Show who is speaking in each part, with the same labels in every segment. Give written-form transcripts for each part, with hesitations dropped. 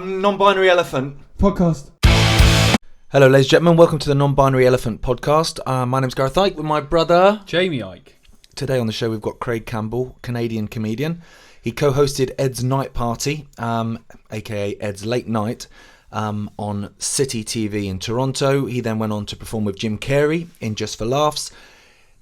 Speaker 1: Non-Binary Elephant
Speaker 2: podcast.
Speaker 1: Hello, ladies and gentlemen. Welcome to the Non-Binary Elephant podcast. My name's Gareth Icke with my brother
Speaker 2: Jamie Icke.
Speaker 1: Today on the show we've got Craig Campbell, Canadian comedian. He co-hosted Ed's Night Party, aka Ed's Late Night, on City TV in Toronto. He then went on to perform with Jim Carrey in Just for Laughs.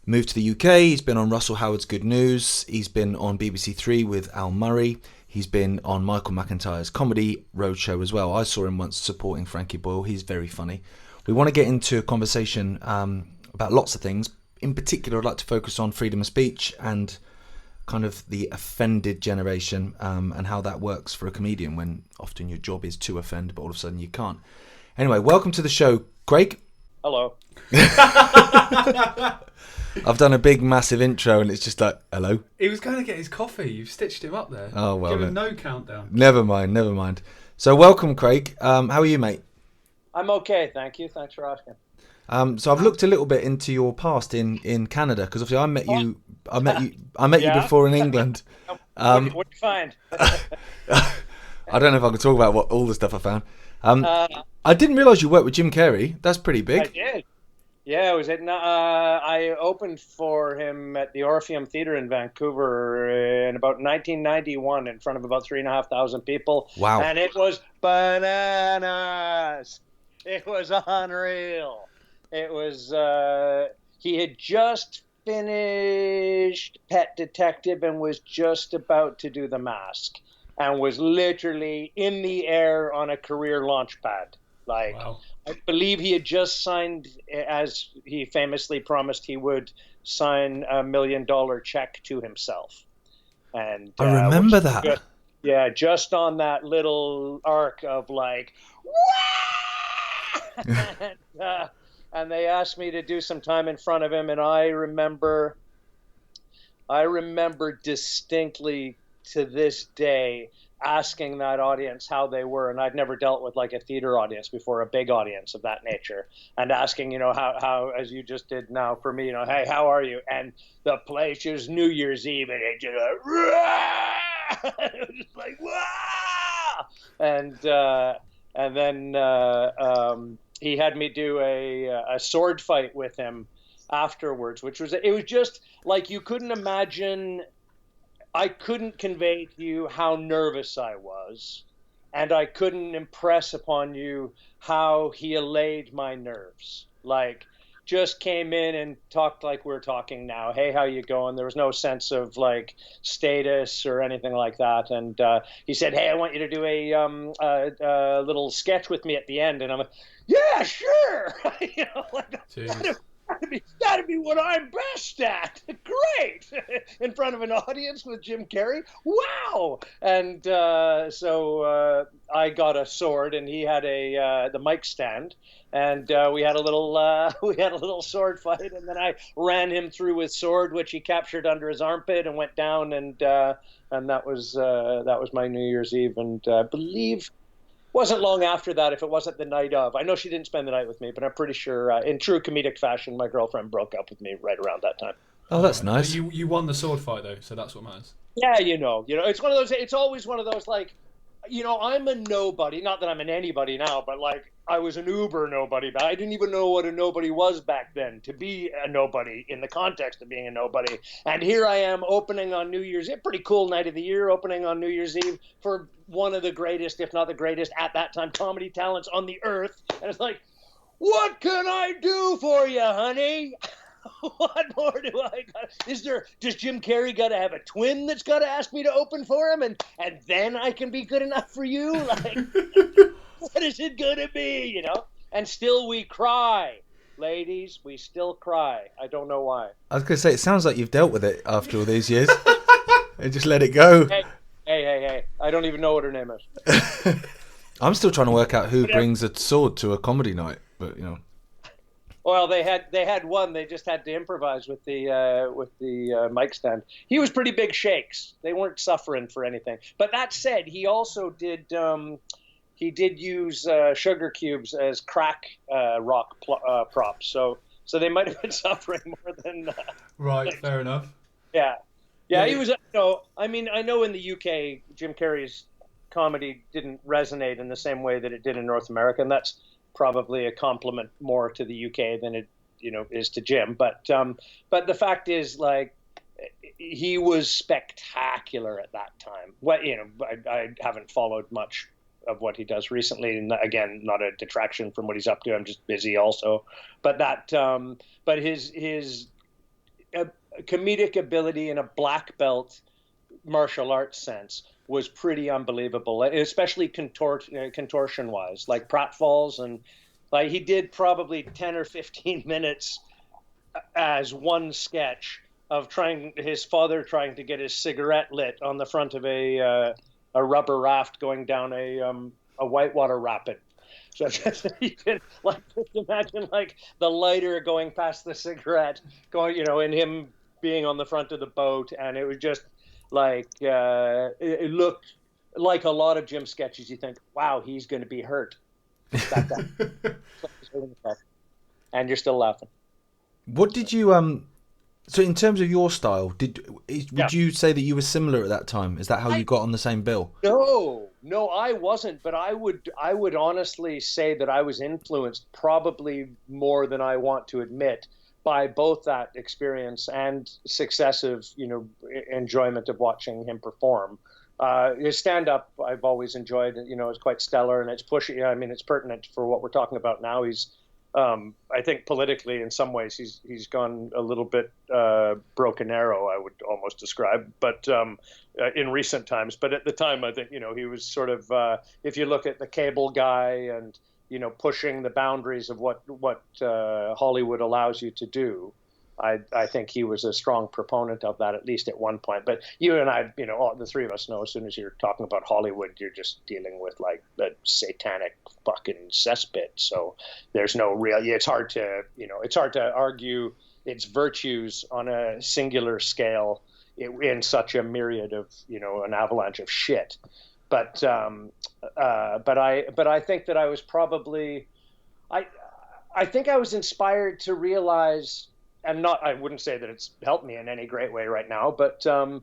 Speaker 1: Moved to the UK. He's been on Russell Howard's Good News. He's been on BBC Three with Al Murray. He's been on Michael McIntyre's Comedy Roadshow as well. I saw him once supporting Frankie Boyle. He's very funny. We want to get into a conversation about lots of things. In particular, I'd like to focus on freedom of speech and kind of the offended generation and how that works for a comedian when often your job is to offend, but all of a sudden you can't. Anyway, welcome to the show, Craig.
Speaker 3: Hello.
Speaker 1: I've done a big, massive intro and it's just like, hello.
Speaker 2: He was going to get his coffee. You've stitched him up there.
Speaker 1: Oh, well.
Speaker 2: Give him no countdown.
Speaker 1: Never mind. So welcome, Craig. How are you, mate?
Speaker 3: I'm okay, thank you. Thanks for asking.
Speaker 1: So I've looked a little bit into your past in Canada because obviously I met you
Speaker 3: Yeah?
Speaker 1: before in England.
Speaker 3: What'd you find?
Speaker 1: I don't know if I can talk about all the stuff I found. I didn't realise you worked with Jim Carrey. That's pretty big.
Speaker 3: I did. Yeah, it was I opened for him at the Orpheum Theatre in Vancouver in about 1991 in front of about 3,500 people.
Speaker 1: Wow.
Speaker 3: And it was bananas. It was unreal. It was, he had just finished Pet Detective and was just about to do The Mask and was literally in the air on a career launch pad. Like, wow. I believe he had just signed, as he famously promised he would, sign $1 million check to himself. And
Speaker 1: I remember that.
Speaker 3: Just on that little arc of like, and they asked me to do some time in front of him, and I remember distinctly to this day asking that audience how they were, and I'd never dealt with like a theater audience before, a big audience of that nature, and asking, how as you just did now for me, hey, how are you? And the place is New Year's Eve, and it just it was just like wow, and then he had me do a sword fight with him afterwards, which was just like you couldn't imagine. I couldn't convey to you how nervous I was, and I couldn't impress upon you how he allayed my nerves. Like, just came in and talked like we're talking now. Hey, how you going? There was no sense of like status or anything like that. And he said, hey, I want you to do a little sketch with me at the end. And I'm like, yeah, sure. That'd be what I'm best at. Great. In front of an audience with Jim Carrey. Wow. And so I got a sword, and he had the mic stand, and we had a little sword fight, and then I ran him through with sword, which he captured under his armpit and went down, and that was my New Year's Eve, and I believe. Wasn't long after that, if it wasn't the night of. I know she didn't spend the night with me, but I'm pretty sure, in true comedic fashion, my girlfriend broke up with me right around that time.
Speaker 1: Oh, that's nice.
Speaker 2: You won the sword fight though, so that's what matters.
Speaker 3: Yeah, it's one of those. It's always one of those like, I'm a nobody. Not that I'm an anybody now, but like I was an uber nobody. But I didn't even know what a nobody was back then. To be a nobody in the context of being a nobody, and here I am opening on New Year's Eve, pretty cool night of the year, opening on New Year's Eve for one of the greatest, if not the greatest, at that time, comedy talents on the earth. And it's like, what can I do for you, honey? What more do I got? Does Jim Carrey got to have a twin that's got to ask me to open for him, and then I can be good enough for you? Like, what is it gonna be? And still we cry, ladies. We still cry. I don't know why.
Speaker 1: I was gonna say, it sounds like you've dealt with it after all these years. And just let it go.
Speaker 3: Hey! I don't even know what her name is.
Speaker 1: I'm still trying to work out who brings a sword to a comedy night, but
Speaker 3: Well, they had one. They just had to improvise with the mic stand. He was pretty big shakes. They weren't suffering for anything. But that said, he also did use sugar cubes as crack rock props. So they might have been suffering more than.
Speaker 2: Right. Fair enough.
Speaker 3: Yeah. He was. I know in the UK, Jim Carrey's comedy didn't resonate in the same way that it did in North America, and that's probably a compliment more to the UK than it is to Jim. But the fact is, like, he was spectacular at that time. I haven't followed much of what he does recently, and again, not a detraction from what he's up to. I'm just busy also. But his comedic ability in a black belt martial arts sense was pretty unbelievable, especially contortion wise, like pratfalls, and like he did probably 10 or 15 minutes as one sketch of his father trying to get his cigarette lit on the front of a rubber raft going down a whitewater rapid. So you can imagine like the lighter going past the cigarette, and him being on the front of the boat, and it was just like it looked like a lot of Jim sketches. You think, wow, he's going to be hurt. And you're still laughing.
Speaker 1: What did you So in terms of your style, would you say that you were similar at that time? Is that how you got on the same bill?
Speaker 3: No, I wasn't. But I would honestly say that I was influenced probably more than I want to admit by both that experience and successive, enjoyment of watching him perform. His stand-up I've always enjoyed. Is quite stellar, and it's pushy. I mean, it's pertinent for what we're talking about now. He's I think politically, in some ways, he's gone a little bit broken arrow, I would almost describe, but in recent times. But at the time, I think he was sort of, if you look at the cable guy and pushing the boundaries of what Hollywood allows you to do. I think he was a strong proponent of that, at least at one point. But you and I, all, the three of us know, as soon as you're talking about Hollywood, you're just dealing with like the satanic fucking cesspit. So there's no real. It's hard to argue its virtues on a singular scale in such a myriad of an avalanche of shit. But I think that I was probably I think I was inspired to realize. And I wouldn't say that it's helped me in any great way right now, but in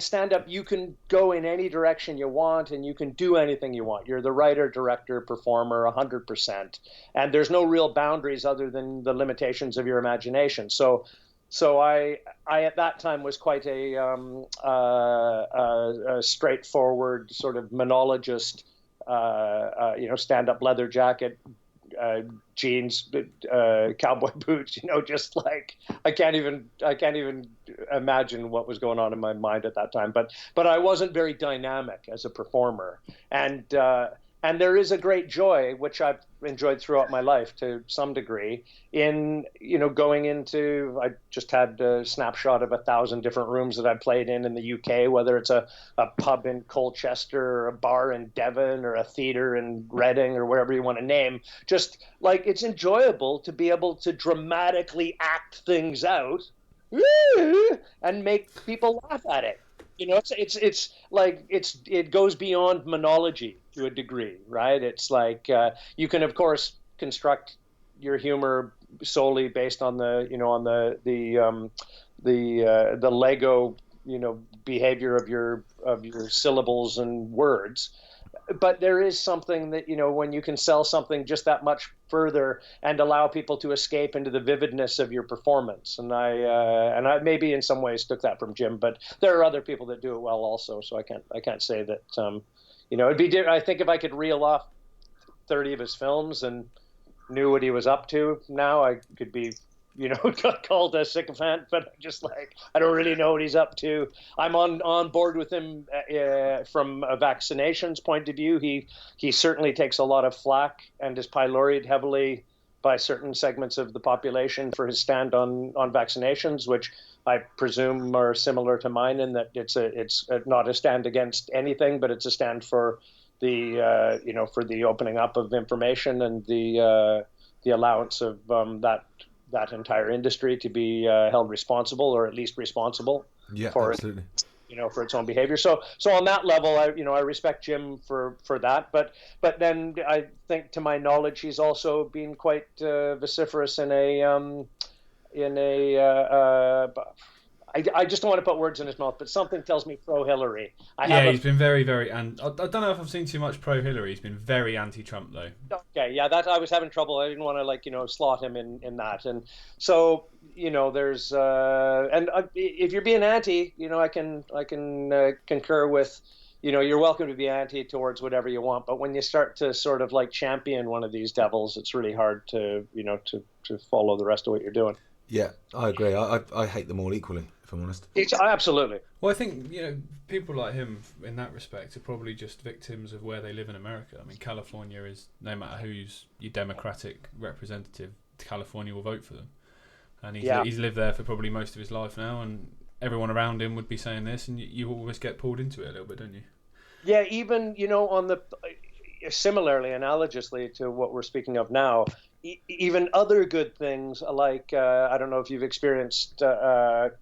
Speaker 3: stand-up, you can go in any direction you want and you can do anything you want. You're the writer, director, performer, 100%. And there's no real boundaries other than the limitations of your imagination. So I at that time was quite a straightforward sort of monologist, stand-up leather jacket, jeans, cowboy boots, just like I can't even imagine what was going on in my mind at that time. But I wasn't very dynamic as a performer, and there is a great joy, which I've enjoyed throughout my life to some degree, in going into. I just had a snapshot of 1,000 different rooms that I played in the UK, whether it's a pub in Colchester or a bar in Devon or a theater in Reading or wherever you want to name. Just like it's enjoyable to be able to dramatically act things out and make people laugh at it. It goes beyond monology to a degree, right? It's like you can of course construct your humor solely based on the Lego behavior of your syllables and words. But there is something that, when you can sell something just that much further and allow people to escape into the vividness of your performance. And I maybe in some ways took that from Jim, but there are other people that do it well also. So I can't say that, it'd be, I think if I could reel off 30 of his films and knew what he was up to now, I could be, got called a sycophant, but just like, I don't really know what he's up to. I'm on board with him from a vaccinations point of view. He certainly takes a lot of flack and is pyloried heavily by certain segments of the population for his stand on vaccinations, which I presume are similar to mine in that it's not a stand against anything, but it's a stand for the for the opening up of information and the allowance of that entire industry to be held responsible, or at least responsible for
Speaker 1: absolutely.
Speaker 3: For its own behavior. So on that level, I respect Jim for that. But then I think, to my knowledge, he's also been quite vociferous in a I just don't want to put words in his mouth, but something tells me pro-Hillary.
Speaker 2: He's been very, very, and I don't know if I've seen too much pro-Hillary. He's been very anti-Trump though.
Speaker 3: Okay, yeah, that I was having trouble. I didn't want to slot him in that, and so there's if you're being anti, I can concur with. You're welcome to be anti towards whatever you want, but when you start to sort of like champion one of these devils, it's really hard to to follow the rest of what you're doing.
Speaker 1: Yeah, I agree. I hate them all equally, if I'm honest.
Speaker 3: Absolutely.
Speaker 2: Well, I think people like him in that respect are probably just victims of where they live in America. I mean, California is, no matter who's your Democratic representative, California will vote for them, and he's lived there for probably most of his life now, and everyone around him would be saying this, and you always get pulled into it a little bit, don't you?
Speaker 3: Yeah, even on the similarly, analogously to what we're speaking of now, even other good things like I don't know if you've experienced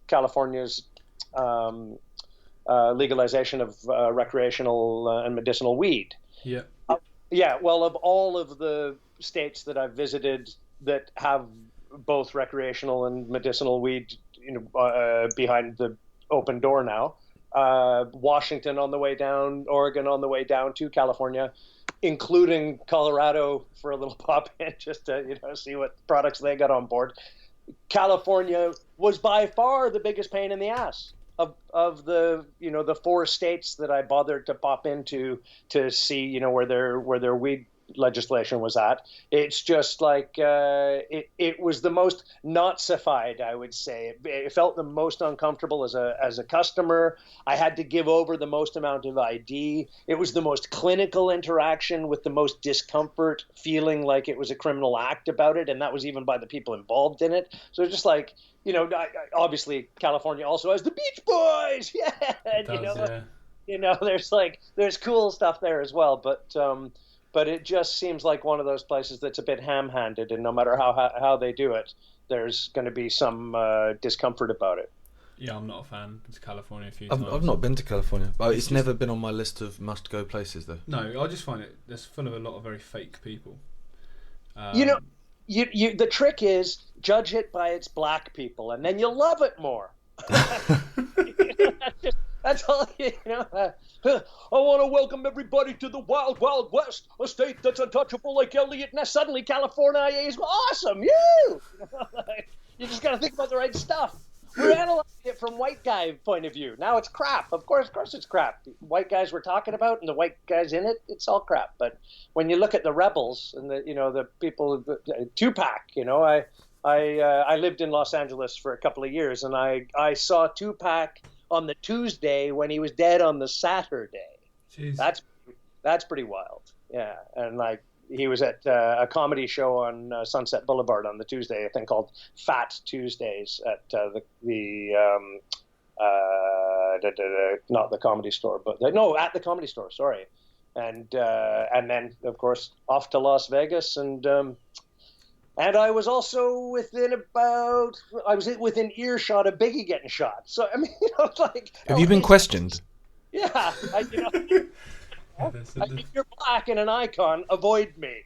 Speaker 3: California's legalization of recreational and medicinal weed.
Speaker 2: Yeah.
Speaker 3: Yeah. Well, of all of the states that I've visited that have both recreational and medicinal weed, behind the open door now, Washington on the way down, Oregon on the way down to California, including Colorado for a little pop in just to see what products they got on board. California was by far the biggest pain in the ass of the the 4 states that I bothered to pop into to see where their weed legislation was at. It's just like it was the most Nazified, I would say. It felt the most uncomfortable as a customer. I had to give over the most amount of ID. It was the most clinical interaction with the most discomfort, feeling like it was a criminal act about it, and that was even by the people involved in it. So it's just like obviously California also has the Beach Boys, there's cool stuff there as well, but it just seems like one of those places that's a bit ham-handed, and no matter how they do it, there's going to be some discomfort about it.
Speaker 2: Yeah, I'm not a fan. It's California a few times.
Speaker 1: I've not been to California, but it's never been on my list of must-go places, though.
Speaker 2: No, I just find it's full of a lot of very fake people.
Speaker 3: The trick is judge it by its black people, and then you'll love it more. That's all. I want to welcome everybody to the Wild Wild West, a state that's untouchable like Elliot Ness. Suddenly, California is awesome. You just got to think about the right stuff. We're analyzing it from white guy point of view. Now it's crap. Of course it's crap. White guys we're talking about, and the white guys in it, it's all crap. But when you look at the rebels and the people, Tupac, I lived in Los Angeles for a couple of years, and I saw Tupac on the Tuesday when he was dead on the Saturday.
Speaker 2: Jeez.
Speaker 3: That's pretty wild. Yeah, and he was at a comedy show on Sunset Boulevard on the Tuesday, a thing called Fat Tuesdays at not the Comedy Store, but at the Comedy Store. Sorry, and then of course off to Las Vegas, and I was also within earshot of Biggie getting shot. So I mean,
Speaker 1: Have you been questioned?
Speaker 3: Yeah, if you're black and an icon, avoid me.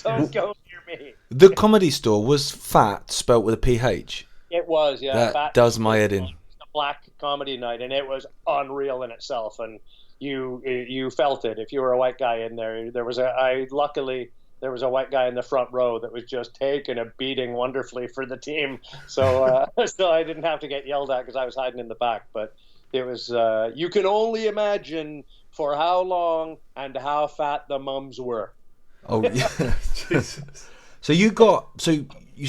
Speaker 3: Don't go near me.
Speaker 1: The Comedy Store was fat, spelt with a PH.
Speaker 3: It was, yeah.
Speaker 1: That
Speaker 3: fat
Speaker 1: does my head in.
Speaker 3: It was a black comedy night, and it was unreal in itself. And you felt it if you were a white guy in there. Luckily there was a white guy in the front row that was just taking a beating wonderfully for the team. So I didn't have to get yelled at because I was hiding in the back. But it was, you can only imagine for how long and how fat the mums were.
Speaker 1: Oh, yeah. Jesus. So you start
Speaker 3: Big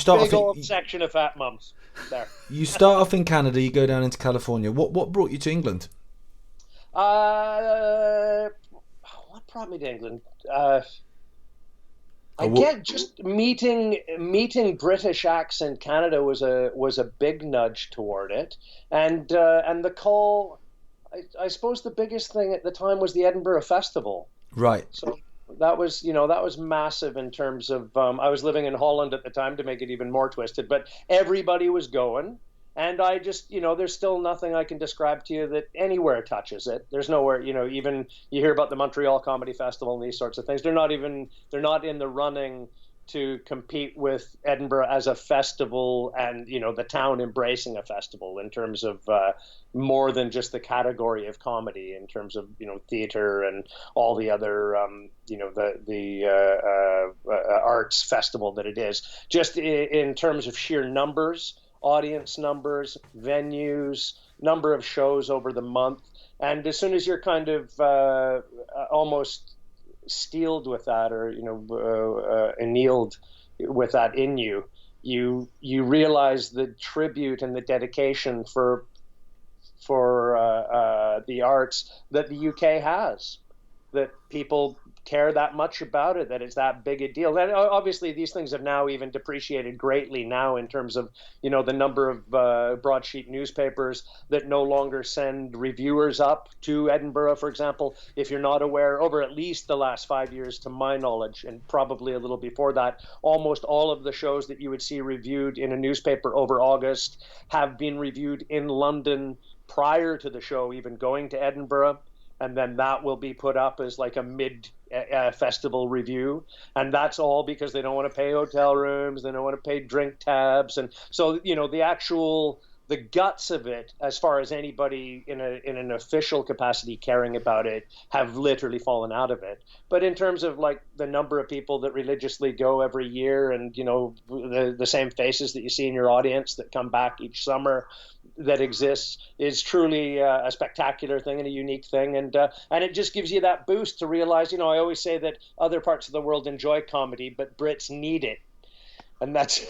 Speaker 1: off
Speaker 3: old section of fat mums there.
Speaker 1: You start off in Canada, you go down into California. What brought you to England?
Speaker 3: What brought me to England? Just meeting British accent Canada was a big nudge toward it, and the call. I suppose the biggest thing at the time was the Edinburgh Festival.
Speaker 1: Right.
Speaker 3: So that was massive in terms of. I was living in Holland at the time to make it even more twisted, but everybody was going. And I just, there's still nothing I can describe to you that anywhere touches it. There's nowhere, even you hear about the Montreal Comedy Festival and these sorts of things. They're not in the running to compete with Edinburgh as a festival, and the town embracing a festival in terms of more than just the category of comedy, in terms of theater and all the other the arts festival that it is. Just in terms of sheer numbers, audience numbers, venues, number of shows over the month, and as soon as you're kind of almost steeled with that, or annealed with that in you, you realize the tribute and the dedication for the arts that the UK has, that people care that much about it, that it's that big a deal. And obviously these things have now even depreciated greatly now, in terms of the number of broadsheet newspapers that no longer send reviewers up to Edinburgh, for example. If you're not aware, over at least the last 5 years, to my knowledge, and probably a little before that, almost all of the shows that you would see reviewed in a newspaper over August have been reviewed in London prior to the show even going to Edinburgh. And then that will be put up as like a mid-festival review. And that's all because they don't want to pay hotel rooms, they don't want to pay drink tabs. And so, the guts of it, as far as anybody in an official capacity caring about it, have literally fallen out of it. But in terms of like the number of people that religiously go every year, and the same faces that you see in your audience that come back each summer, that exists, is truly a spectacular thing and a unique thing, and it just gives you that boost to realize. I always say that other parts of the world enjoy comedy, but Brits need it, and that's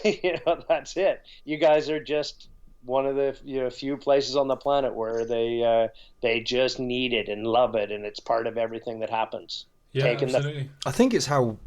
Speaker 3: that's it. You guys are just one of the few places on the planet where they just need it and love it, and it's part of everything that happens.
Speaker 2: Yeah, absolutely.
Speaker 1: I think it's how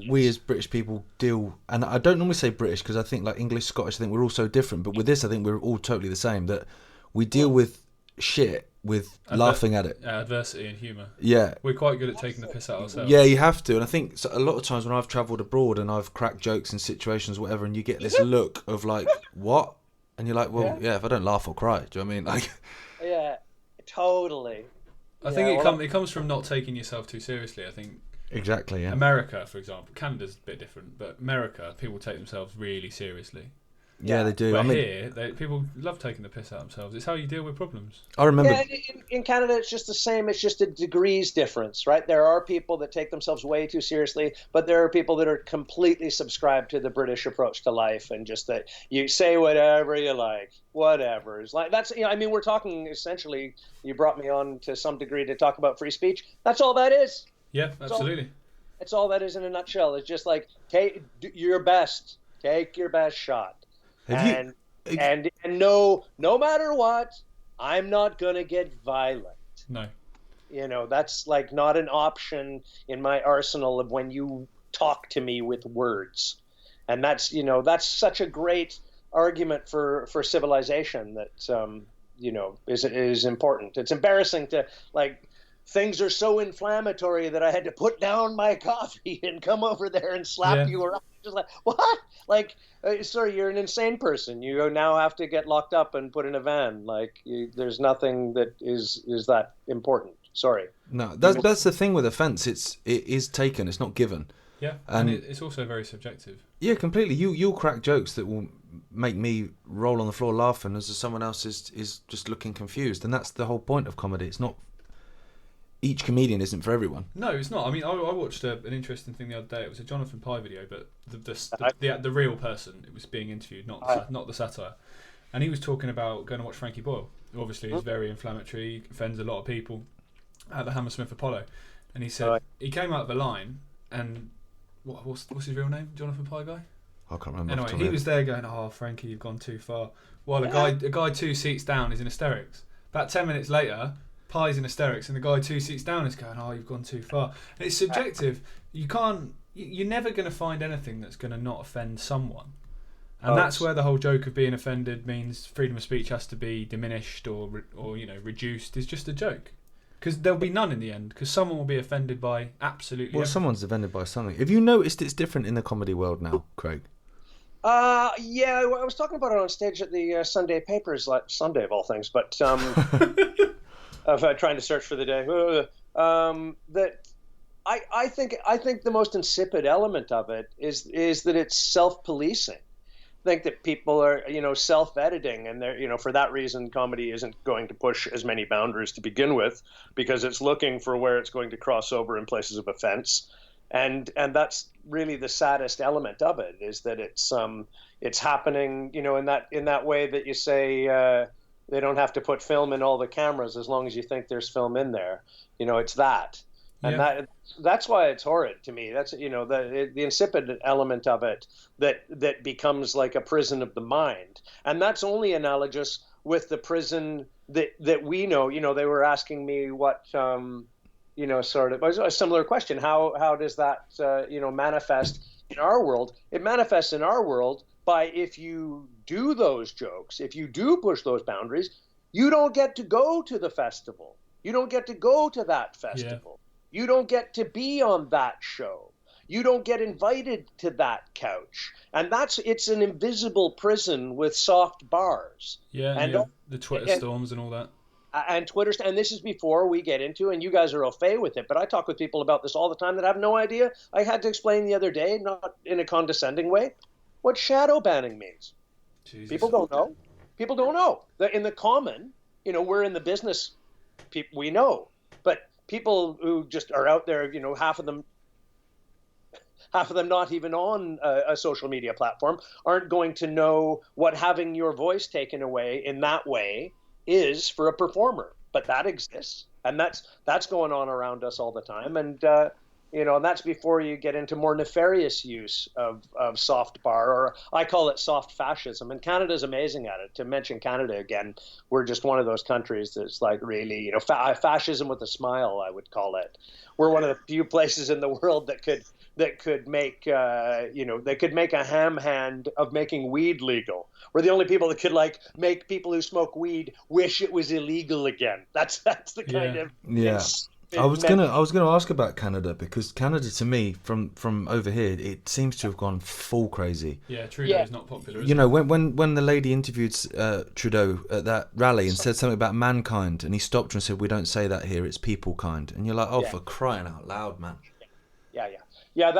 Speaker 1: we as British people deal, and I don't normally say British because I think like English, Scottish, I think we're all so different, but with this I think we're all totally the same, that we deal with shit with laughing at it.
Speaker 2: Adversity and humour.
Speaker 1: Yeah.
Speaker 2: We're quite good at taking the piss out of ourselves.
Speaker 1: Yeah, you have to. And I think a lot of times when I've travelled abroad and I've cracked jokes in situations, whatever, and you get this look of like, what? And you're like, well, yeah, if I don't laugh, I'll cry. Do you know what I mean? Like,
Speaker 3: yeah, totally.
Speaker 2: I think it comes from not taking yourself too seriously, I think.
Speaker 1: Exactly, yeah.
Speaker 2: America, for example. Canada's a bit different, but America, people take themselves really seriously.
Speaker 1: Yeah, they do.
Speaker 2: But here, people love taking the piss out of themselves. It's how you deal with problems.
Speaker 1: I remember.
Speaker 3: Yeah, in Canada, it's just the same. It's just a degrees difference, right? There are people that take themselves way too seriously, but there are people that are completely subscribed to the British approach to life, and just that you say whatever you like, whatever. It's like that's we're talking essentially. You brought me on to some degree to talk about free speech. That's all that is.
Speaker 2: Yeah, absolutely.
Speaker 3: It's all that is in a nutshell. It's just like take your best, take your best shot. And no matter what, I'm not gonna get violent.
Speaker 2: No.
Speaker 3: That's like not an option in my arsenal of when you talk to me with words. And that's such a great argument for civilization that is important. It's embarrassing to like things are so inflammatory that I had to put down my coffee and come over there and slap you around. Just like, what? Like, sorry, you're an insane person. You now have to get locked up and put in a van. Like, there's nothing that is that important. Sorry.
Speaker 1: No, that's the thing with offence. It is taken. It's not given.
Speaker 2: Yeah, and it's also very subjective.
Speaker 1: Yeah, completely. You'll crack jokes that will make me roll on the floor laughing as someone else is just looking confused. And that's the whole point of comedy. It's not... Each comedian isn't for everyone.
Speaker 2: No, it's not. I mean, I watched an interesting thing the other day. It was a Jonathan Pye video, but the real person it was being interviewed, not the satire. And he was talking about going to watch Frankie Boyle. Obviously, he's very inflammatory, offends a lot of people at the Hammersmith Apollo. And he said he came out of the line, and what's his real name? Jonathan Pye guy?
Speaker 1: I can't remember.
Speaker 2: Anyway, he was there going, "Oh, Frankie, you've gone too far." While a guy 2 seats down is in hysterics. About 10 minutes later, Pye's in hysterics, and the guy 2 seats down is going, "Oh, you've gone too far." And it's subjective. You're never going to find anything that's going to not offend someone. And that's where the whole joke of being offended means freedom of speech has to be diminished or reduced is just a joke. Because there'll be none in the end, because someone will be offended by absolutely everything.
Speaker 1: Someone's offended by something. Have you noticed it's different in the comedy world now, Craig?
Speaker 3: Yeah, I was talking about it on stage at the Sunday papers, like Sunday of all things, but of trying to search for the day. That I think the most insipid element of it is that it's self-policing. Think that people are, self-editing, and they're, for that reason, comedy isn't going to push as many boundaries to begin with, because it's looking for where it's going to cross over in places of offense, and that's really the saddest element of it, is that it's happening, in that way that you say they don't have to put film in all the cameras as long as you think there's film in there. It's that. And that's why it's horrid to me. That's the insipid element of it that becomes like a prison of the mind, and that's only analogous with the prison that we know. They were asking me what sort of a similar question. How does that manifest in our world? It manifests in our world by, if you do those jokes, if you do push those boundaries, you don't get to go to the festival. You don't get to go to that festival. Yeah. You don't get to be on that show. You don't get invited to that couch. And it's an invisible prison with soft bars.
Speaker 2: Yeah, and the Twitter storms and all that.
Speaker 3: And Twitter, and this is before we get into, and you guys are au fait with it, but I talk with people about this all the time that have no idea. I had to explain the other day, not in a condescending way, what shadow banning means. Jesus. People don't know. People don't know. In the common, we're in the business, we know. But people who just are out there, half of them not even on a social media platform, aren't going to know what having your voice taken away in that way is for a performer. But that exists, and that's going on around us all the time. And and that's before you get into more nefarious use of soft bar, or I call it soft fascism. And Canada's amazing at it. To mention Canada again, we're just one of those countries that's like really, fascism with a smile, I would call it. We're one of the few places in the world that could make, they could make a ham hand of making weed legal. We're the only people that could make people who smoke weed wish it was illegal again. That's the kind of
Speaker 1: I was gonna ask about Canada, because Canada, to me, from over here, it seems to have gone full crazy.
Speaker 2: Yeah, Trudeau's not popular. Isn't
Speaker 1: when the lady interviewed Trudeau at that rally and said something about mankind, and he stopped her and said, "We don't say that here. It's people kind." And you're like, "Oh, for crying out loud, man!"
Speaker 3: Yeah.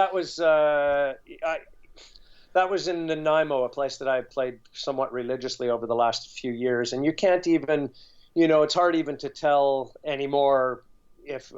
Speaker 3: That was in Nanaimo, a place that I played somewhat religiously over the last few years, and you can't even, it's hard even to tell anymore if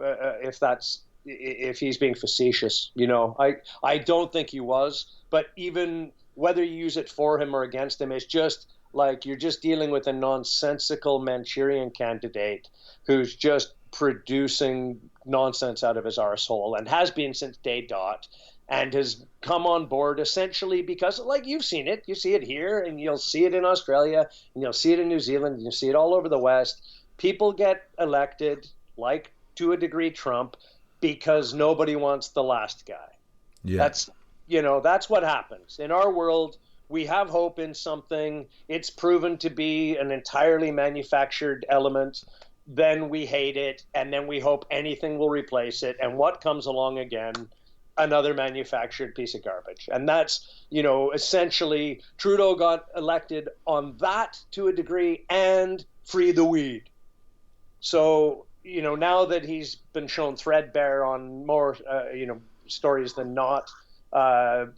Speaker 3: he's being facetious. I don't think he was, but even whether you use it for him or against him, it's just like you're just dealing with a nonsensical Manchurian candidate who's just producing nonsense out of his arsehole, and has been since day dot, and has come on board essentially because, like, you've seen it, you see it here, and you'll see it in Australia, and you'll see it in New Zealand, and you'll see it all over the West. People get elected, like to a degree Trump, because nobody wants the last guy. Yeah. That's what happens. In our world, we have hope in something. It's proven to be an entirely manufactured element. Then we hate it, and then we hope anything will replace it. And what comes along again? Another manufactured piece of garbage. And that's, essentially Trudeau got elected on that to a degree, and free the weed. So, now that he's been shown threadbare on more, stories than not, I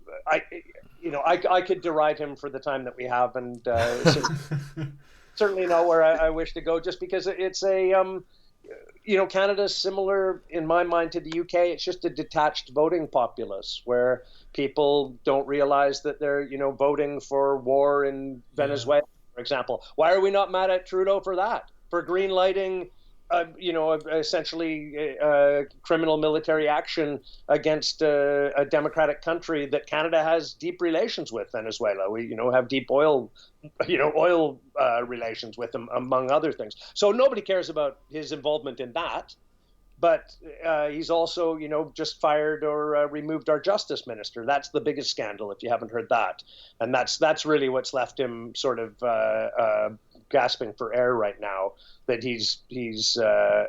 Speaker 3: could deride him for the time that we have, and certainly not where I wish to go, just because it's Canada's similar in my mind to the UK. It's just a detached voting populace where people don't realize that they're, voting for war in Venezuela, for example. Why are we not mad at Trudeau for that? For green lighting, essentially criminal military action against a democratic country that Canada has deep relations with, Venezuela. We, have deep oil relations with them, among other things. So nobody cares about his involvement in that. But he's also, just fired or removed our justice minister. That's the biggest scandal, if you haven't heard that. And that's really what's left him sort of gasping for air right now, that he's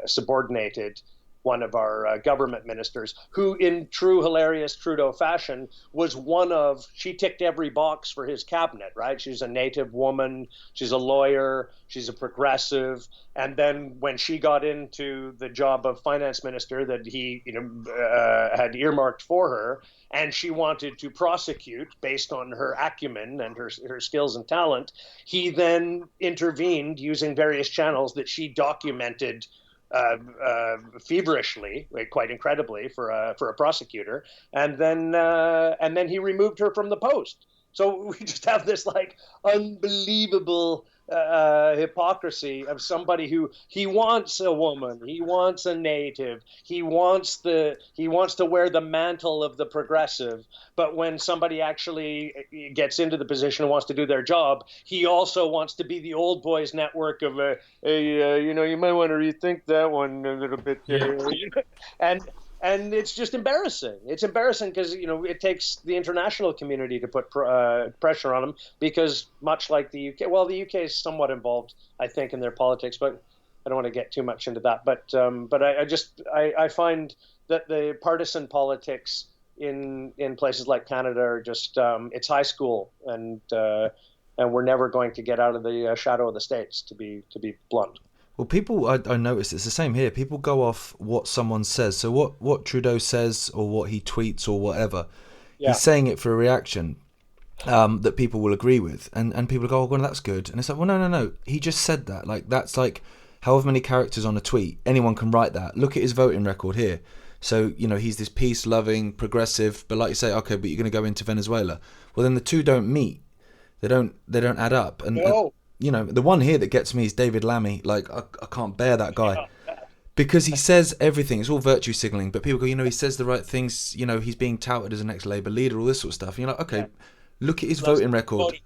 Speaker 3: subordinated one of our government ministers, who in true hilarious Trudeau fashion she ticked every box for his cabinet, right? She's a native woman, she's a lawyer, she's a progressive. And then when she got into the job of finance minister that he had earmarked for her, and she wanted to prosecute based on her acumen and her skills and talent, he then intervened using various channels that she documented feverishly, quite incredibly for a prosecutor, and then he removed her from the post. So we just have this like unbelievable hypocrisy of somebody who he wants a woman, he wants a native, he wants to wear the mantle of the progressive, but when somebody actually gets into the position and wants to do their job, he also wants to be the old boys network of you might want to rethink that one a little bit there. And it's just embarrassing. It's embarrassing because, it takes the international community to put pressure on them because much like the UK, well, the UK is somewhat involved, I think, in their politics, but I don't want to get too much into that. But I find that the partisan politics in places like Canada are just, it's high school, and we're never going to get out of the shadow of the States, to be blunt.
Speaker 1: Well, people, I noticed it's the same here. People go off what someone says. So what Trudeau says or what he tweets or whatever, he's saying it for a reaction that people will agree with. And people go, oh, well, that's good. And it's like, well, no. He just said that. Like, that's like however many characters on a tweet. Anyone can write that. Look at his voting record here. So, he's this peace-loving, progressive, but like you say, okay, but you're going to go into Venezuela. Well, then the two don't meet. They don't add up. And the one here that gets me is David Lammy. Like, I can't bear that guy because he says everything. It's all virtue signaling, but people go, he says the right things. He's being touted as an ex-Labour leader, all this sort of stuff. And you're like, okay, look at his voting record.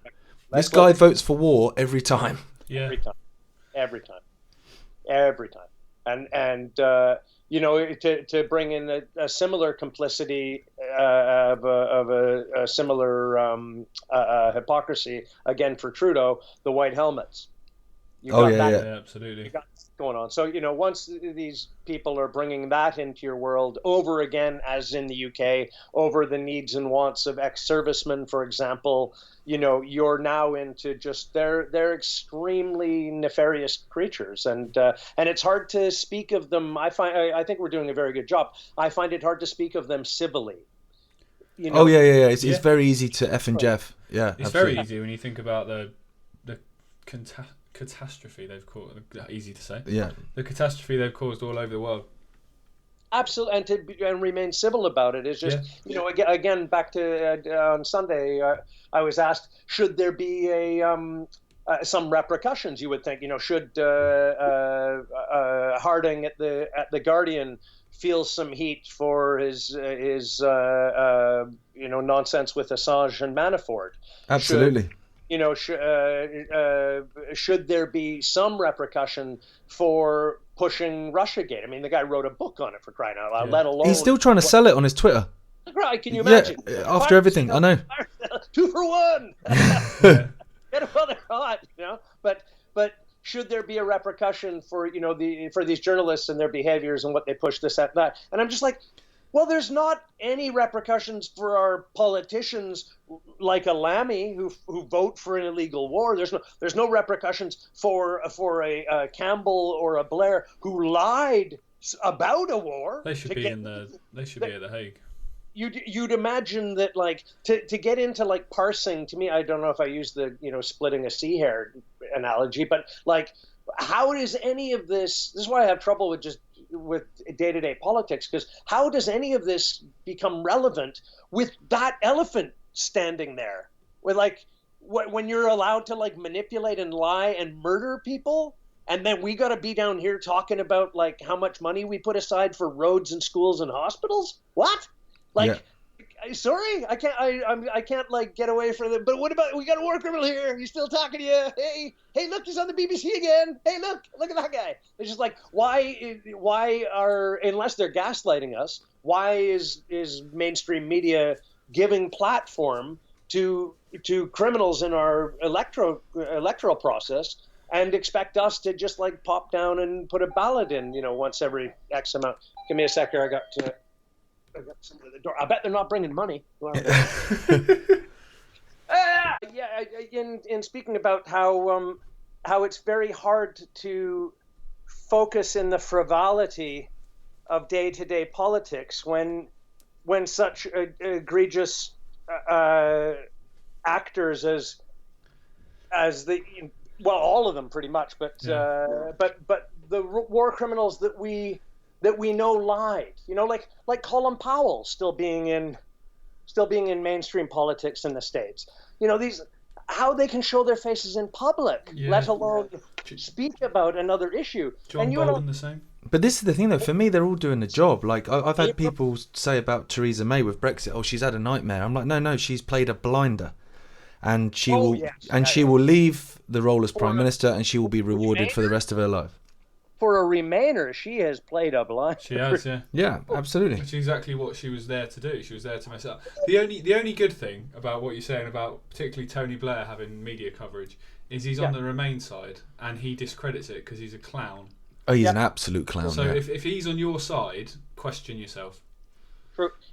Speaker 1: This guy votes for war every time.
Speaker 2: Yeah,
Speaker 3: every time. And to bring in a similar complicity of a similar hypocrisy again for Trudeau, the white helmets.
Speaker 2: Absolutely.
Speaker 3: You got going on. So once these people are bringing that into your world over again, as in the UK, over the needs and wants of ex-servicemen, for example, you're now into just they're extremely nefarious creatures, and it's hard to speak of them. I think we're doing a very good job. I find it hard to speak of them civilly.
Speaker 1: It's very easy to F and Jeff. Yeah,
Speaker 2: it's
Speaker 1: absolutely.
Speaker 2: very easy when you think about the catastrophe they've caused. Easy to say.
Speaker 1: Yeah,
Speaker 2: the catastrophe they've caused all over the world.
Speaker 3: Absolutely, and remain civil about it is just again back to on Sunday. I was asked, should there be some repercussions? You would think, should Harding at the Guardian feel some heat for his nonsense with Assange and Manafort?
Speaker 1: Absolutely.
Speaker 3: Should there be some repercussion for pushing Russiagate? I mean, the guy wrote a book on it, for crying out loud. Let alone
Speaker 1: he's still trying to sell it on his Twitter.
Speaker 3: Right? Can you imagine?
Speaker 1: Yeah, after everything, I know.
Speaker 3: 2 for 1. Get another hot, But should there be a repercussion for for these journalists and their behaviors and what they push, this, that? And I'm just like, well, there's not any repercussions for our politicians like a Lammy who vote for an illegal war. There's no repercussions for a Campbell or a Blair who lied about a war.
Speaker 2: They should be at The Hague.
Speaker 3: You'd imagine that, like, to get into like parsing. To me, I don't know if I use the splitting a sea hair analogy, but like, how does any of this? This is why I have trouble with day-to-day politics, because how does any of this become relevant with that elephant standing there? With like, when you're allowed to like manipulate and lie and murder people, and then we got to be down here talking about like how much money we put aside for roads and schools and hospitals? What? Like, sorry, I can't like get away from it. But what about, we got a war criminal here? He's still talking to you. Hey, look, he's on the BBC again. Hey, look at that guy. It's just like, why are, unless they're gaslighting us, why is mainstream media giving platform to criminals in our electoral process and expect us to just like pop down and put a ballot in, once every X amount. Give me a sec here. I got someone at the door. I bet they're not bringing money. In speaking about how it's very hard to focus in the frivolity of day-to-day politics when such egregious actors as all of them pretty much, but the war criminals that we know lied, like Colin Powell still being in mainstream politics in the States. How they can show their faces in public, let alone speak about another issue.
Speaker 2: John Bolton the same.
Speaker 1: But this is the thing, though. For me, they're all doing the job. Like I've had people say about Theresa May with Brexit, "Oh, she's had a nightmare." I'm like, no, she's played a blinder, and she will leave the role as Prime Minister, and she will be rewarded for the rest of her life.
Speaker 3: For a Remainer, she has played a blinder.
Speaker 2: She has, yeah.
Speaker 1: Yeah, absolutely.
Speaker 2: That's exactly what she was there to do. She was there to mess up. The only good thing about what you're saying about particularly Tony Blair having media coverage is he's on the Remain side and he discredits it because he's a clown.
Speaker 1: Oh, he's an absolute clown.
Speaker 2: So if he's on your side, question yourself.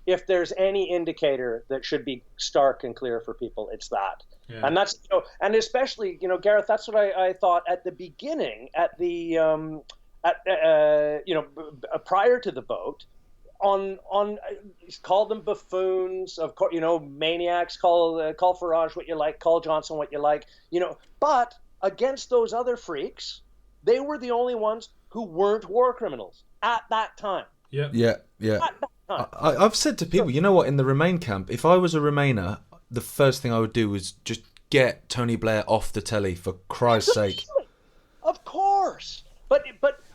Speaker 3: If there's any indicator that should be stark and clear for people, it's that. Yeah. And that's and especially Gareth, that's what I thought at the beginning, at the prior to the vote, on call them buffoons, of course, maniacs, call Farage what you like, call Johnson what you like, but against those other freaks, they were the only ones who weren't war criminals at that time.
Speaker 1: Yeah. I've said to people, you know what, in the Remain camp, if I was a Remainer, the first thing I would do was just get Tony Blair off the telly, for Christ's sake.
Speaker 3: Of course. But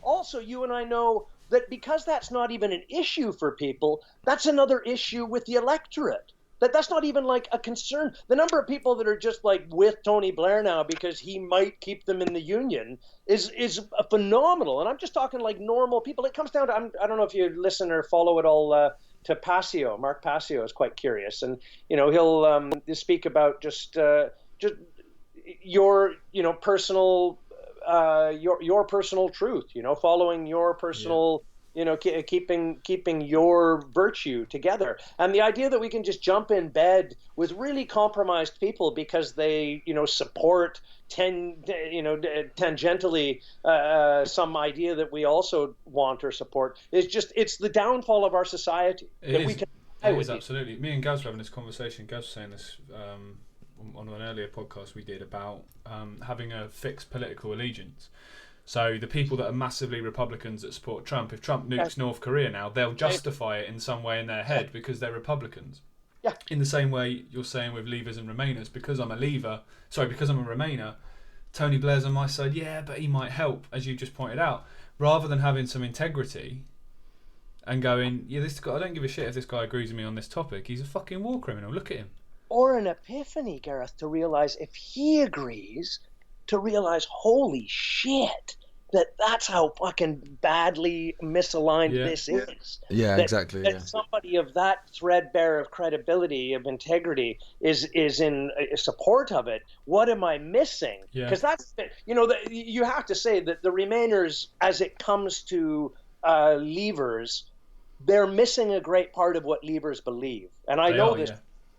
Speaker 3: also you and I know that because that's not even an issue for people, that's another issue with the electorate. That's not even like a concern. The number of people that are just like with Tony Blair now because he might keep them in the Union is phenomenal. And I'm just talking like normal people. It comes down to, I don't know if you listen or follow it all to Passio. Mark Passio is quite curious. And, he'll speak about just your personal your personal truth, following your personal keeping your virtue together. And the idea that we can just jump in bed with really compromised people because they support tangentially some idea that we also want or support it's the downfall of our society.
Speaker 2: It is absolutely. Me and Gaz were having this conversation. Gaz was saying this on an earlier podcast we did about having a fixed political allegiance. So the people that are massively Republicans that support Trump, if Trump nukes North Korea now, they'll justify it in some way in their head because they're Republicans.
Speaker 3: Yeah.
Speaker 2: In the same way you're saying with Leavers and Remainers, because I'm a Remainer, Tony Blair's on my side, but he might help, as you just pointed out, rather than having some integrity and going, this guy, I don't give a shit if this guy agrees with me on this topic. He's a fucking war criminal. Look at him.
Speaker 3: Or an epiphany, Gareth, to realize if he agrees, to realize, holy shit, that's how fucking badly misaligned this is.
Speaker 1: Yeah, exactly.
Speaker 3: That somebody of that threadbare of credibility, of integrity, is in support of it. What am I missing? Because that's, you have to say that the Remainers, as it comes to Leavers, they're missing a great part of what Leavers believe. And I know this.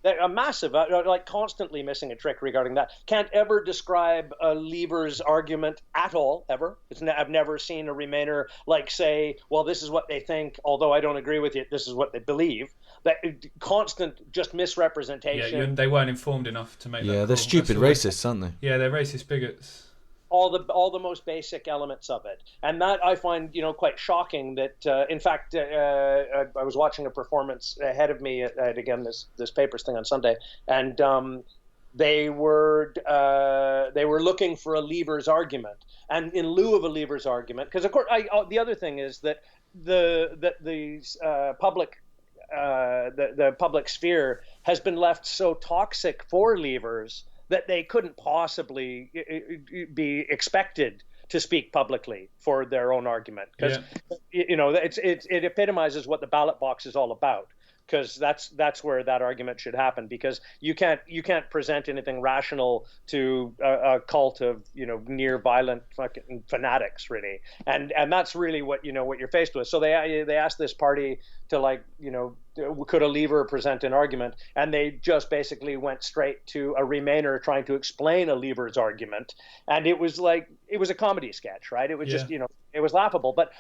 Speaker 3: They're a massive, like constantly missing a trick regarding that. Can't ever describe a Leaver's argument at all, ever. I've never seen a Remainer like say, well, this is what they think, although I don't agree with it, this is what they believe. That constant just misrepresentation.
Speaker 2: Yeah, they weren't informed enough to make that call.
Speaker 1: They're stupid racists, aren't they?
Speaker 2: Yeah, they're racist bigots.
Speaker 3: All the most basic elements of it, and that I find quite shocking. That in fact, I was watching a performance ahead of me at again this papers thing on Sunday, and they were looking for a Leavers argument, and in lieu of a Leavers argument, because of course the other thing is that the public sphere has been left so toxic for Leavers that they couldn't possibly be expected to speak publicly for their own argument, because it epitomizes what the ballot box is all about. because that's where that argument should happen, because you can't present anything rational to a cult of near violent fucking fanatics, really, and that's really what you're faced with. So they asked this party to, like, could a Leaver present an argument, and they just basically went straight to a Remainer trying to explain a Leaver's argument, and it was a comedy sketch, right? It was just it was laughable. But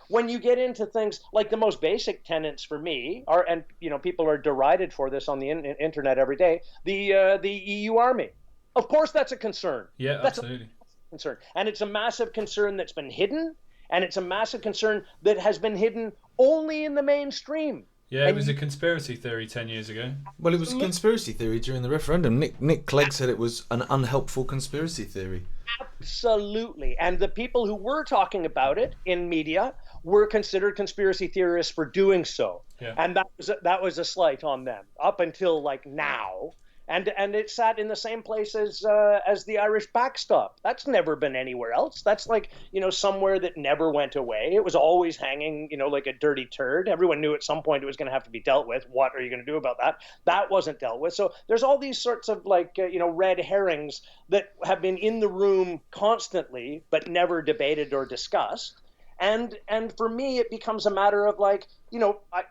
Speaker 3: when you get into things like the most basic tenets for me are, and people are derided for this on the internet every day, the EU army. Of course, that's a concern.
Speaker 2: Yeah,
Speaker 3: that's
Speaker 2: absolutely.
Speaker 3: a concern, and it's a massive concern that's been hidden, and it's a massive concern that has been hidden only in the mainstream.
Speaker 2: Yeah, it was a conspiracy theory 10 years ago.
Speaker 1: Well, it was a conspiracy theory during the referendum. Nick Clegg said it was an unhelpful conspiracy theory.
Speaker 3: Absolutely. And the people who were talking about it in media were considered conspiracy theorists for doing so.
Speaker 2: Yeah.
Speaker 3: And that was a slight on them up until, like, now. And it sat in the same place as the Irish backstop. That's never been anywhere else. That's like, somewhere that never went away. It was always hanging, like a dirty turd. Everyone knew at some point it was going to have to be dealt with. What are you going to do about that? That wasn't dealt with. So there's all these sorts of, like, red herrings that have been in the room constantly, but never debated or discussed. And for me, it becomes a matter of, like, I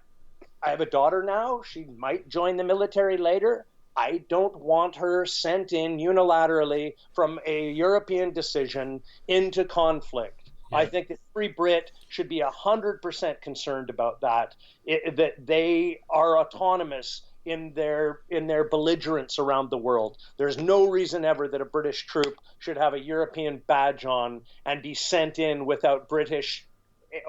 Speaker 3: have a daughter now. She might join the military later. I don't want her sent in unilaterally from a European decision into conflict. Yeah. I think that every Brit should be 100% concerned about that, that they are autonomous in their belligerence around the world. There's no reason ever that a British troop should have a European badge on and be sent in without British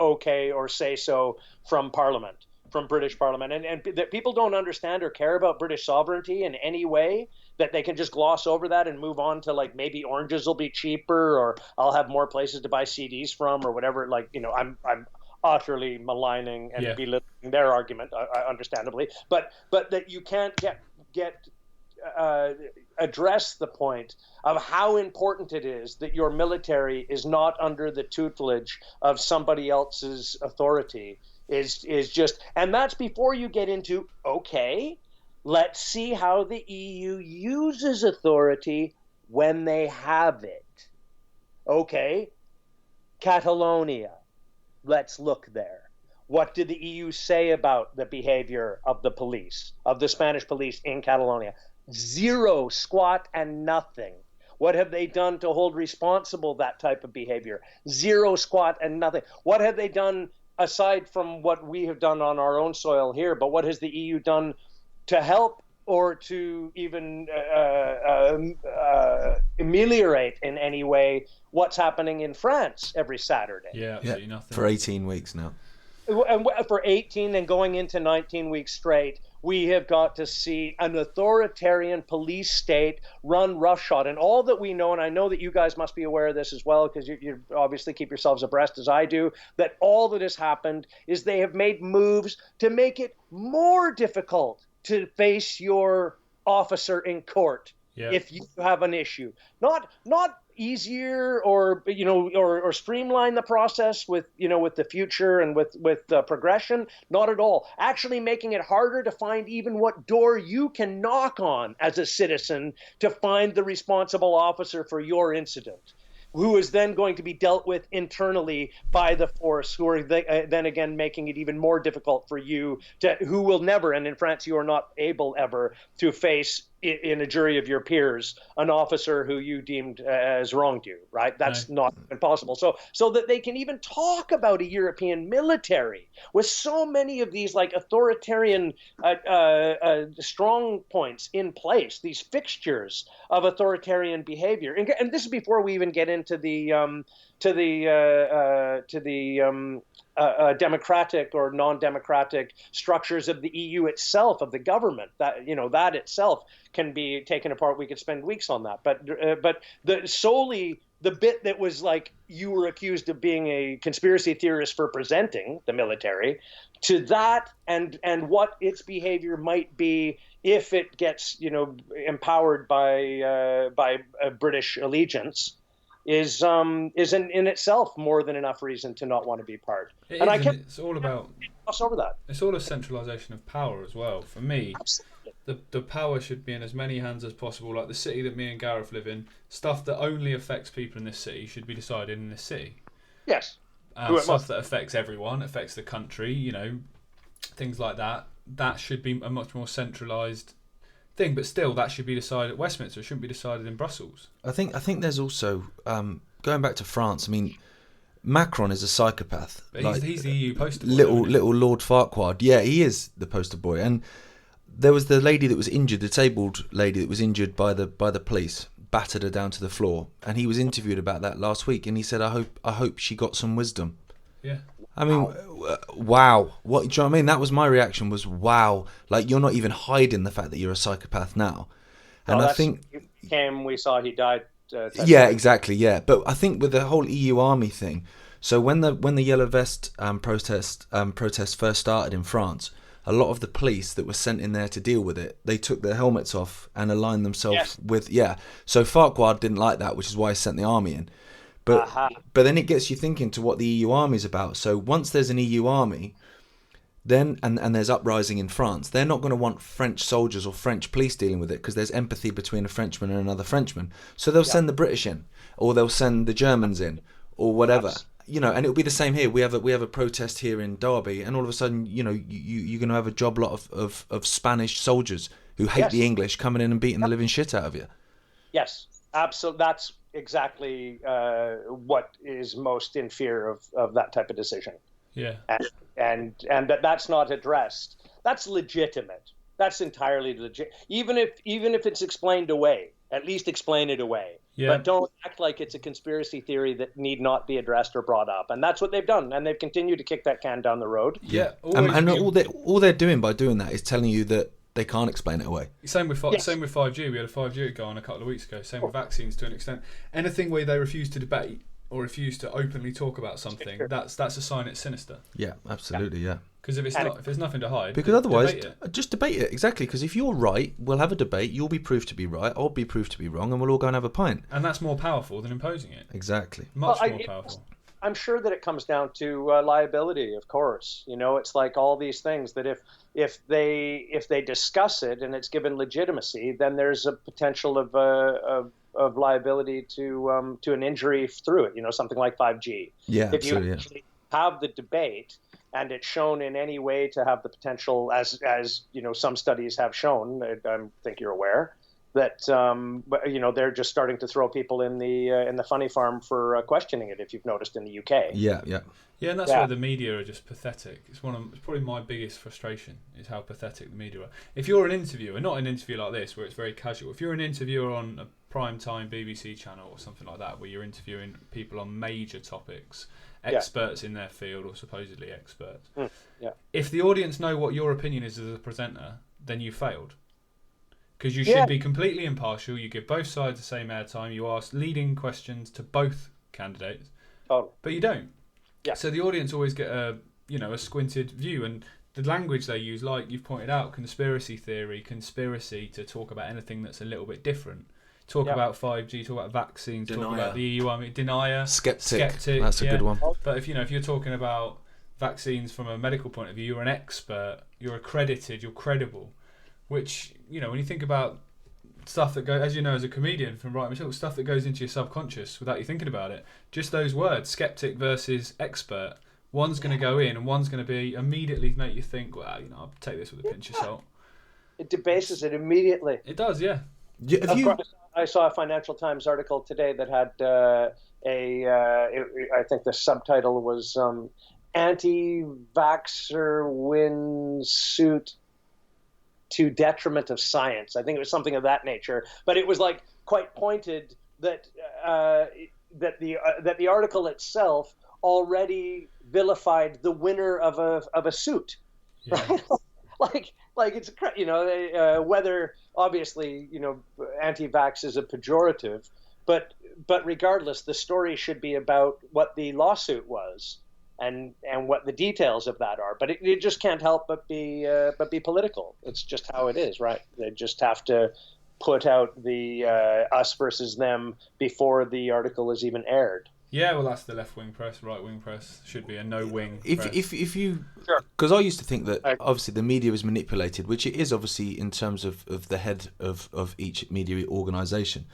Speaker 3: okay or say so from Parliament. From British Parliament, and that people don't understand or care about British sovereignty in any way, that they can just gloss over that and move on to, like, maybe oranges will be cheaper, or I'll have more places to buy CDs from, or whatever. Like, I'm utterly maligning and belittling their argument, understandably, but that you can't get address the point of how important it is that your military is not under the tutelage of somebody else's authority. Is just, and that's before you get into, okay, let's see how the EU uses authority when they have it. Okay, Catalonia, let's look there. What did the EU say about the behavior of the police, of the Spanish police in Catalonia? Zero, squat, and nothing. What have they done to hold responsible that type of behavior? Zero, squat, and nothing. What have they done aside from what we have done on our own soil here? But what has the EU done to help or to even ameliorate in any way what's happening in France every Saturday?
Speaker 2: Yeah, absolutely nothing.
Speaker 1: For 18 weeks now.
Speaker 3: And for 18 and going into 19 weeks straight, we have got to see an authoritarian police state run roughshod. And all that we know, and I know that you guys must be aware of this as well, because you obviously keep yourselves abreast as I do, that all that has happened is they have made moves to make it more difficult to face your officer in court if you have an issue. Not easier or streamline the process with the future and with progression. Not at all. Actually making it harder to find even what door you can knock on as a citizen to find the responsible officer for your incident, who is then going to be dealt with internally by the force, who are then again making it even more difficult for you who will never, and in France you are not able ever to face in a jury of your peers an officer who you deemed as wronged you, right? That's not impossible. So that they can even talk about a European military with so many of these, like, authoritarian strong points in place, these fixtures of authoritarian behavior. And this is before we even get into the democratic or non-democratic structures of the EU itself, of the government. That itself can be taken apart. We could spend weeks on that. But solely the bit that was, like, you were accused of being a conspiracy theorist for presenting the military, to that and what its behavior might be if it gets empowered by a British allegiance, is in itself more than enough reason to not want to be part.
Speaker 2: It's all about
Speaker 3: gloss over that.
Speaker 2: It's all a centralisation of power as well. For me,
Speaker 3: Absolutely.
Speaker 2: the power should be in as many hands as possible. Like the city that me and Gareth live in, stuff that only affects people in this city should be decided in this city.
Speaker 3: Yes.
Speaker 2: Stuff that affects everyone, affects the country, you know, things like that. That should be a much more centralised thing. But still, that should be decided at Westminster. It shouldn't be decided in Brussels.
Speaker 1: I think there's also going back to France. I mean, Macron is a psychopath.
Speaker 2: But he's the EU poster boy.
Speaker 1: Little Lord Farquaad. Yeah, he is the poster boy. And there was the lady that was injured, the disabled lady that was injured by the police, battered her down to the floor. And he was interviewed about that last week, and he said, I hope she got some wisdom.
Speaker 2: Yeah.
Speaker 1: I mean, wow. What do you know what I mean? That was my reaction. Was wow. Like, you're not even hiding the fact that you're a psychopath now. And I think
Speaker 3: we saw he died.
Speaker 1: Yeah, exactly. Yeah, but I think with the whole EU army thing. So when the yellow vest protest first started in France, a lot of the police that were sent in there to deal with it, they took their helmets off and aligned themselves with So Farquaad didn't like that, which is why he sent the army in. But then it gets you thinking to what the EU army is about. So once there's an EU army, then and there's uprising in France, they're not going to want French soldiers or French police dealing with it because there's empathy between a Frenchman and another Frenchman. So they'll send the British in, or they'll send the Germans in, or whatever.
Speaker 3: Yes.
Speaker 1: You know, and it'll be the same here. We have a protest here in Derby, and all of a sudden, you know, you're going to have a job lot of Spanish soldiers who hate the English coming in and beating the living shit out of you.
Speaker 3: Yes, absolutely. That's exactly what is most in fear of that type of decision.
Speaker 2: Yeah.
Speaker 3: And that's not addressed. That's legitimate. That's entirely legit. Even if it's explained away, at least explain it away.
Speaker 2: Yeah.
Speaker 3: But don't act like it's a conspiracy theory that need not be addressed or brought up. And that's what they've done. And they've continued to kick that can down the road.
Speaker 2: Yeah.
Speaker 1: And all they're doing by doing that is telling you that they can't explain it away.
Speaker 2: Same with 5G. We had a 5G go on a couple of weeks ago. Same with vaccines to an extent. Anything where they refuse to debate or refuse to openly talk about something, that's a sign it's sinister.
Speaker 1: Yeah, absolutely, yeah.
Speaker 2: Because if there's nothing to hide,
Speaker 1: because otherwise, just debate it. Exactly, because if you're right, we'll have a debate. You'll be proved to be right. I'll be proved to be wrong, and we'll all go and have a pint.
Speaker 2: And that's more powerful than imposing it.
Speaker 1: Exactly.
Speaker 2: Much more powerful.
Speaker 3: I'm sure that it comes down to liability, of course. You know, it's like all these things that if they discuss it and it's given legitimacy, then there's a potential of liability to an injury through it. You know, something like 5G.
Speaker 1: Yeah,
Speaker 3: if you actually have the debate and it's shown in any way to have the potential, as you know, some studies have shown, I think you're aware, that you know, they're just starting to throw people in the funny farm for questioning it. If you've noticed in the UK.
Speaker 1: Yeah,
Speaker 2: and that's where the media are just pathetic. It's probably my biggest frustration is how pathetic the media are. If you're an interviewer, not an interview like this where it's very casual. If you're an interviewer on a primetime BBC channel or something like that, where you're interviewing people on major topics, experts in their field or supposedly experts. If the audience know what your opinion is as a presenter, then you failed. Because you should be completely impartial. You give both sides the same airtime. You ask leading questions to both candidates, but you don't. Yeah. So the audience always get a squinted view, and the language they use, like you've pointed out, conspiracy theory, conspiracy to talk about anything that's a little bit different. Talk about 5G, talk about vaccines,
Speaker 1: Denier.
Speaker 2: talk about the EU army, denier,
Speaker 1: skeptic. That's a good one.
Speaker 2: But if you're talking about vaccines from a medical point of view, you're an expert, you're accredited, you're credible. Which, you know, when you think about stuff that goes, as you know, as a comedian from writing material, stuff that goes into your subconscious without you thinking about it, just those words, skeptic versus expert, one's going to go in and one's going to be immediately make you think, well, you know, I'll take this with a pinch of salt.
Speaker 3: It debases it immediately.
Speaker 2: It does, yeah.
Speaker 3: I saw a Financial Times article today that had I think the subtitle was "Anti-Vaxxer Wins Suit to Detriment of Science." I think it was something of that nature, but it was like quite pointed that the article itself already vilified the winner of a suit.
Speaker 2: Yeah.
Speaker 3: Right? like it's, you know, whether obviously, you know, anti-vax is a pejorative, but regardless, the story should be about what the lawsuit was and what the details of that are. But it just can't help but be political. It's just how it is, right? They just have to put out the us versus them before the article is even aired.
Speaker 2: Yeah, well, that's the left-wing press. Right-wing press should be a no-wing press.
Speaker 1: If you,
Speaker 3: Sure.
Speaker 1: because I used to think that
Speaker 3: I-
Speaker 1: obviously the media is manipulated, which it is obviously in terms of the head of each media organisation.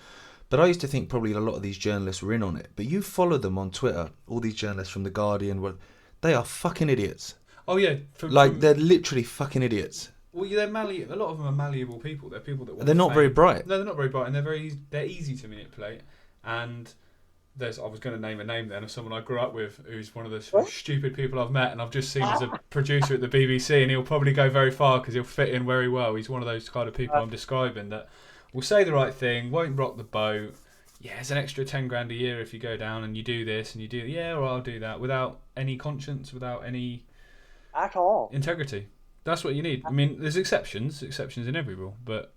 Speaker 1: But I used to think probably a lot of these journalists were in on it. But you follow them on Twitter, all these journalists from The Guardian, they are fucking idiots.
Speaker 2: Oh yeah,
Speaker 1: They're literally fucking idiots.
Speaker 2: Well, they're a lot of them are malleable people. They're people that want
Speaker 1: They're not
Speaker 2: fame.
Speaker 1: very bright.
Speaker 2: No, they're not very bright, and they're easy to manipulate. And I was going to name a name then of someone I grew up with, who's one of the stupid people I've met, and I've just seen as a producer at the BBC, and he'll probably go very far because he'll fit in very well. He's one of those kind of people I'm describing that will say the right thing, won't rock the boat. Yeah, it's an extra 10 grand a year if you go down and you do this and you do or I'll do that without any conscience, without any
Speaker 3: at all
Speaker 2: integrity. That's what you need. I mean, there's exceptions in every rule, but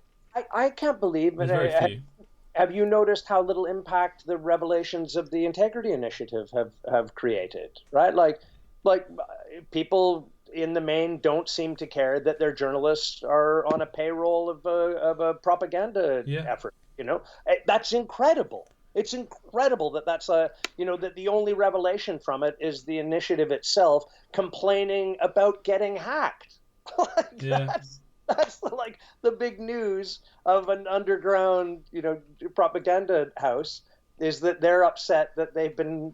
Speaker 3: I can't believe it.
Speaker 2: there's very few.
Speaker 3: Have you noticed how little impact the revelations of the Integrity Initiative have created? Right, like people in the main don't seem to care that their journalists are on a payroll of a propaganda effort. You know, that's incredible. It's incredible that that's that the only revelation from it is the initiative itself complaining about getting hacked. That's like the big news of an underground, propaganda house, is that they're upset that they've been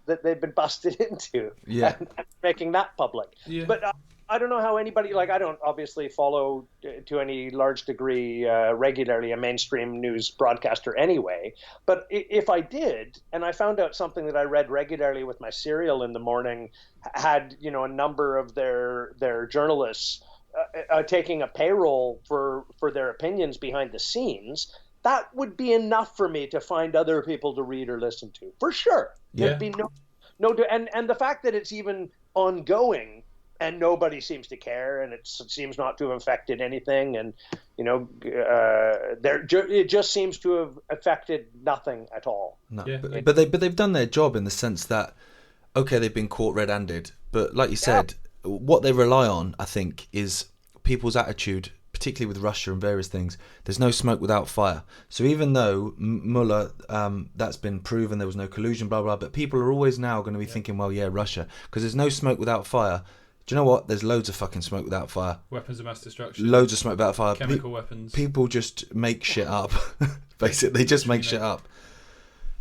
Speaker 3: busted into.
Speaker 1: Yeah,
Speaker 3: and making that public.
Speaker 2: Yeah.
Speaker 3: But I don't know how anybody, I don't obviously follow to any large degree regularly a mainstream news broadcaster anyway. But if I did, and I found out something that I read regularly with my cereal in the morning, had a number of their journalists taking a payroll for their opinions behind the scenes, that would be enough for me to find other people to read or listen to, for sure.
Speaker 2: Yeah.
Speaker 3: There'd be and the fact that it's even ongoing and nobody seems to care, and it seems not to have affected anything, and it just seems to have affected nothing at all.
Speaker 1: No,
Speaker 2: Yeah.
Speaker 1: but they've done their job in the sense that, okay, they've been caught red-handed, but like you said, what they rely on, I think, is people's attitude, particularly with Russia and various things. There's no smoke without fire. So even though Mueller, that's been proven, there was no collusion, blah, blah, but people are always now going to be thinking, well, yeah, Russia, because there's no smoke without fire. Do you know what? There's loads of fucking smoke without fire.
Speaker 2: Weapons of mass destruction.
Speaker 1: Loads of smoke without fire.
Speaker 2: Chemical weapons.
Speaker 1: People just make shit up. Basically, they just make shit up.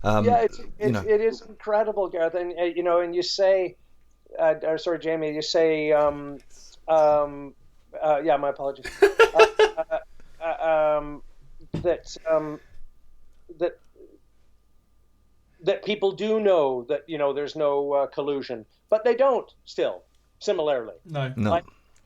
Speaker 3: It is incredible, Gareth. And and you say, sorry, Jamie, you say, my apologies. That people do know that there's no collusion, but they don't still. Similarly,
Speaker 2: No.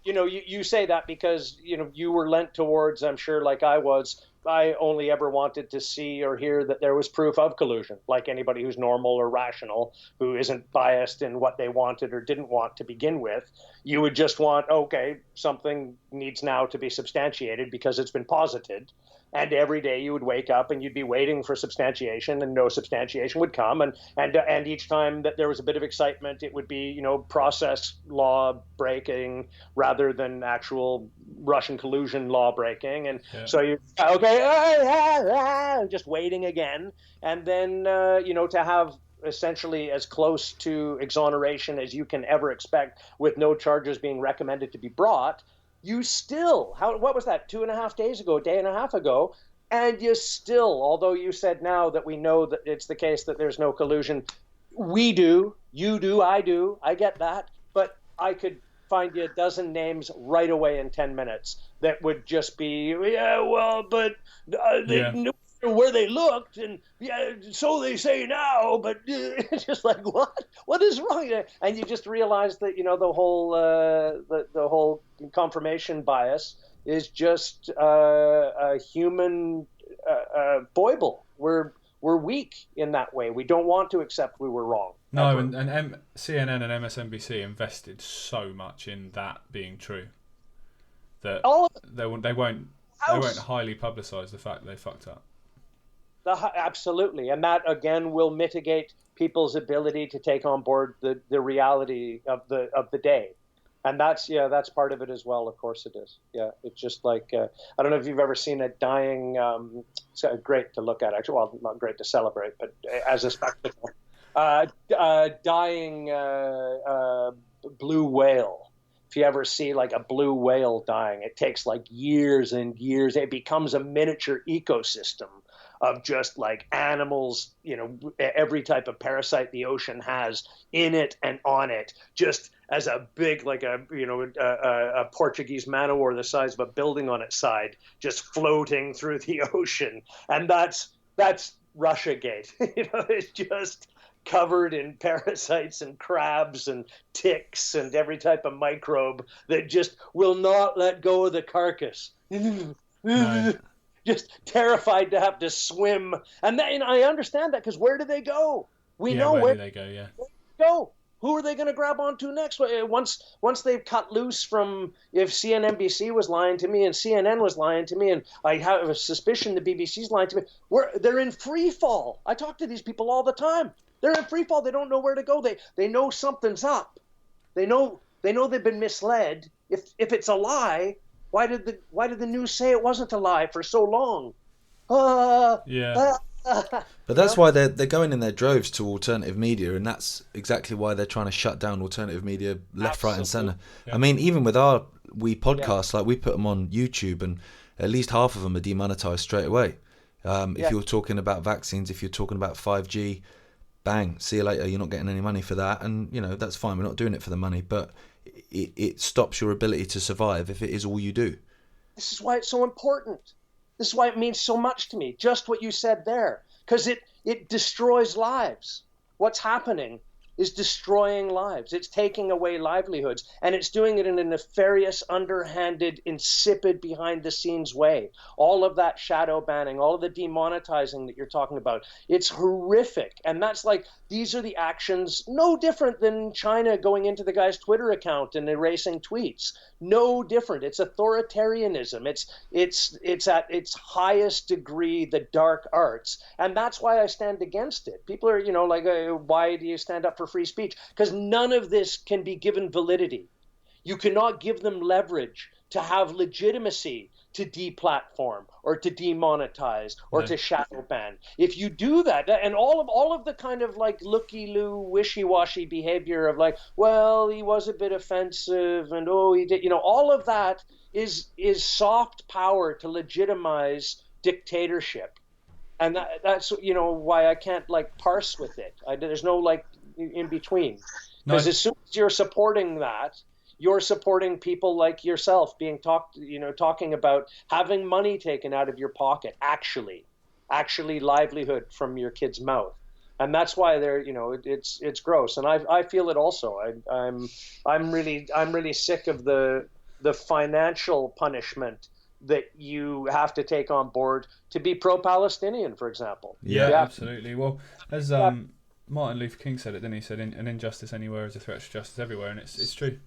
Speaker 3: You say that because you were lent towards, I'm sure, like I was. I only ever wanted to see or hear that there was proof of collusion, like anybody who's normal or rational, who isn't biased in what they wanted or didn't want to begin with. You would just want, okay, something needs now to be substantiated because it's been posited. And every day you would wake up and you'd be waiting for substantiation, and no substantiation would come. And each time that there was a bit of excitement, it would be, process law breaking rather than actual Russian collusion law breaking. And so you, just waiting again. And then, to have essentially as close to exoneration as you can ever expect with no charges being recommended to be brought. You still, what was that, 2.5 days ago, a day and a half ago, and you still, although you said now that we know that it's the case that there's no collusion, we do, you do, I do, I get that, but I could find you a dozen names right away in 10 minutes that would just be, but they knew where they looked, and so they say now, but just like, what is wrong? And you just realize that the whole the whole confirmation bias is just a human foible. We're weak in that way. We don't want to accept we were wrong.
Speaker 2: No, and CNN and MSNBC invested so much in that being true that they won't highly publicize the fact they fucked up.
Speaker 3: Absolutely, and that again will mitigate people's ability to take on board the reality of the day, and that's part of it as well. Of course, it is. Yeah, it's just like I don't know if you've ever seen a dying. It's great to look at, actually. Well, not great to celebrate, but as a spectacle. Dying blue whale. If you ever see like a blue whale dying, it takes like years and years. It becomes a miniature ecosystem of just like animals, every type of parasite the ocean has in it and on it, just as a big, like a Portuguese man o' war the size of a building on its side, just floating through the ocean. And that's Russiagate. It's just covered in parasites and crabs and ticks and every type of microbe that just will not let go of the carcass.
Speaker 2: No.
Speaker 3: Just terrified to have to swim. And I understand that, because where do they go? We know
Speaker 2: where do they go, yeah.
Speaker 3: Where do they go? Who are they going to grab onto next? Once they've cut loose from, if NBC was lying to me and CNN was lying to me, and I have a suspicion the BBC's lying to me, they're in free fall. I talk to these people all the time. They're in free fall. They don't know where to go. They know something's up. They know they've been misled. If it's a lie, why did the news say it wasn't a lie for so long?
Speaker 1: But that's why they're going in their droves to alternative media, and that's exactly why they're trying to shut down alternative media left,
Speaker 3: Absolutely.
Speaker 1: right, and centre.
Speaker 2: Yeah.
Speaker 1: I mean, even with our podcasts, like we put them on YouTube, and at least half of them are demonetized straight away. If you're talking about vaccines, if you're talking about 5G, bang, see you later. You're not getting any money for that, and that's fine. We're not doing it for the money, but it stops your ability to survive if it is all you do.
Speaker 3: This is why it's so important. This is why it means so much to me. Just what you said there, because it destroys lives. What's happening is destroying lives. It's taking away livelihoods, and it's doing it in a nefarious, underhanded, insipid, behind-the-scenes way. All of that shadow banning, all of the demonetizing that you're talking about, it's horrific. And that's like, these are the actions no different than China going into the guy's Twitter account and erasing tweets. No different. It's authoritarianism. It's at its highest degree the dark arts, and that's why I stand against it. People are, why do you stand up for free speech? Because none of this can be given validity. You cannot give them leverage to have legitimacy to deplatform or to demonetize or to shadow ban. If you do that, and all of the kind of like looky-loo, wishy-washy behavior of like, well, he was a bit offensive and he did, all of that is soft power to legitimize dictatorship. And that's why I can't like parse with it. There's no like in between, because as soon as you're supporting that, you're supporting people like yourself being talking about having money taken out of your pocket, actually livelihood from your kid's mouth. And that's why it's gross. And I feel it also. I'm really sick of the financial punishment that you have to take on board to be pro-Palestinian, for example.
Speaker 2: Yeah. Absolutely. Well, as Martin Luther King said it, didn't he? Said an injustice anywhere is a threat to justice everywhere, and it's true.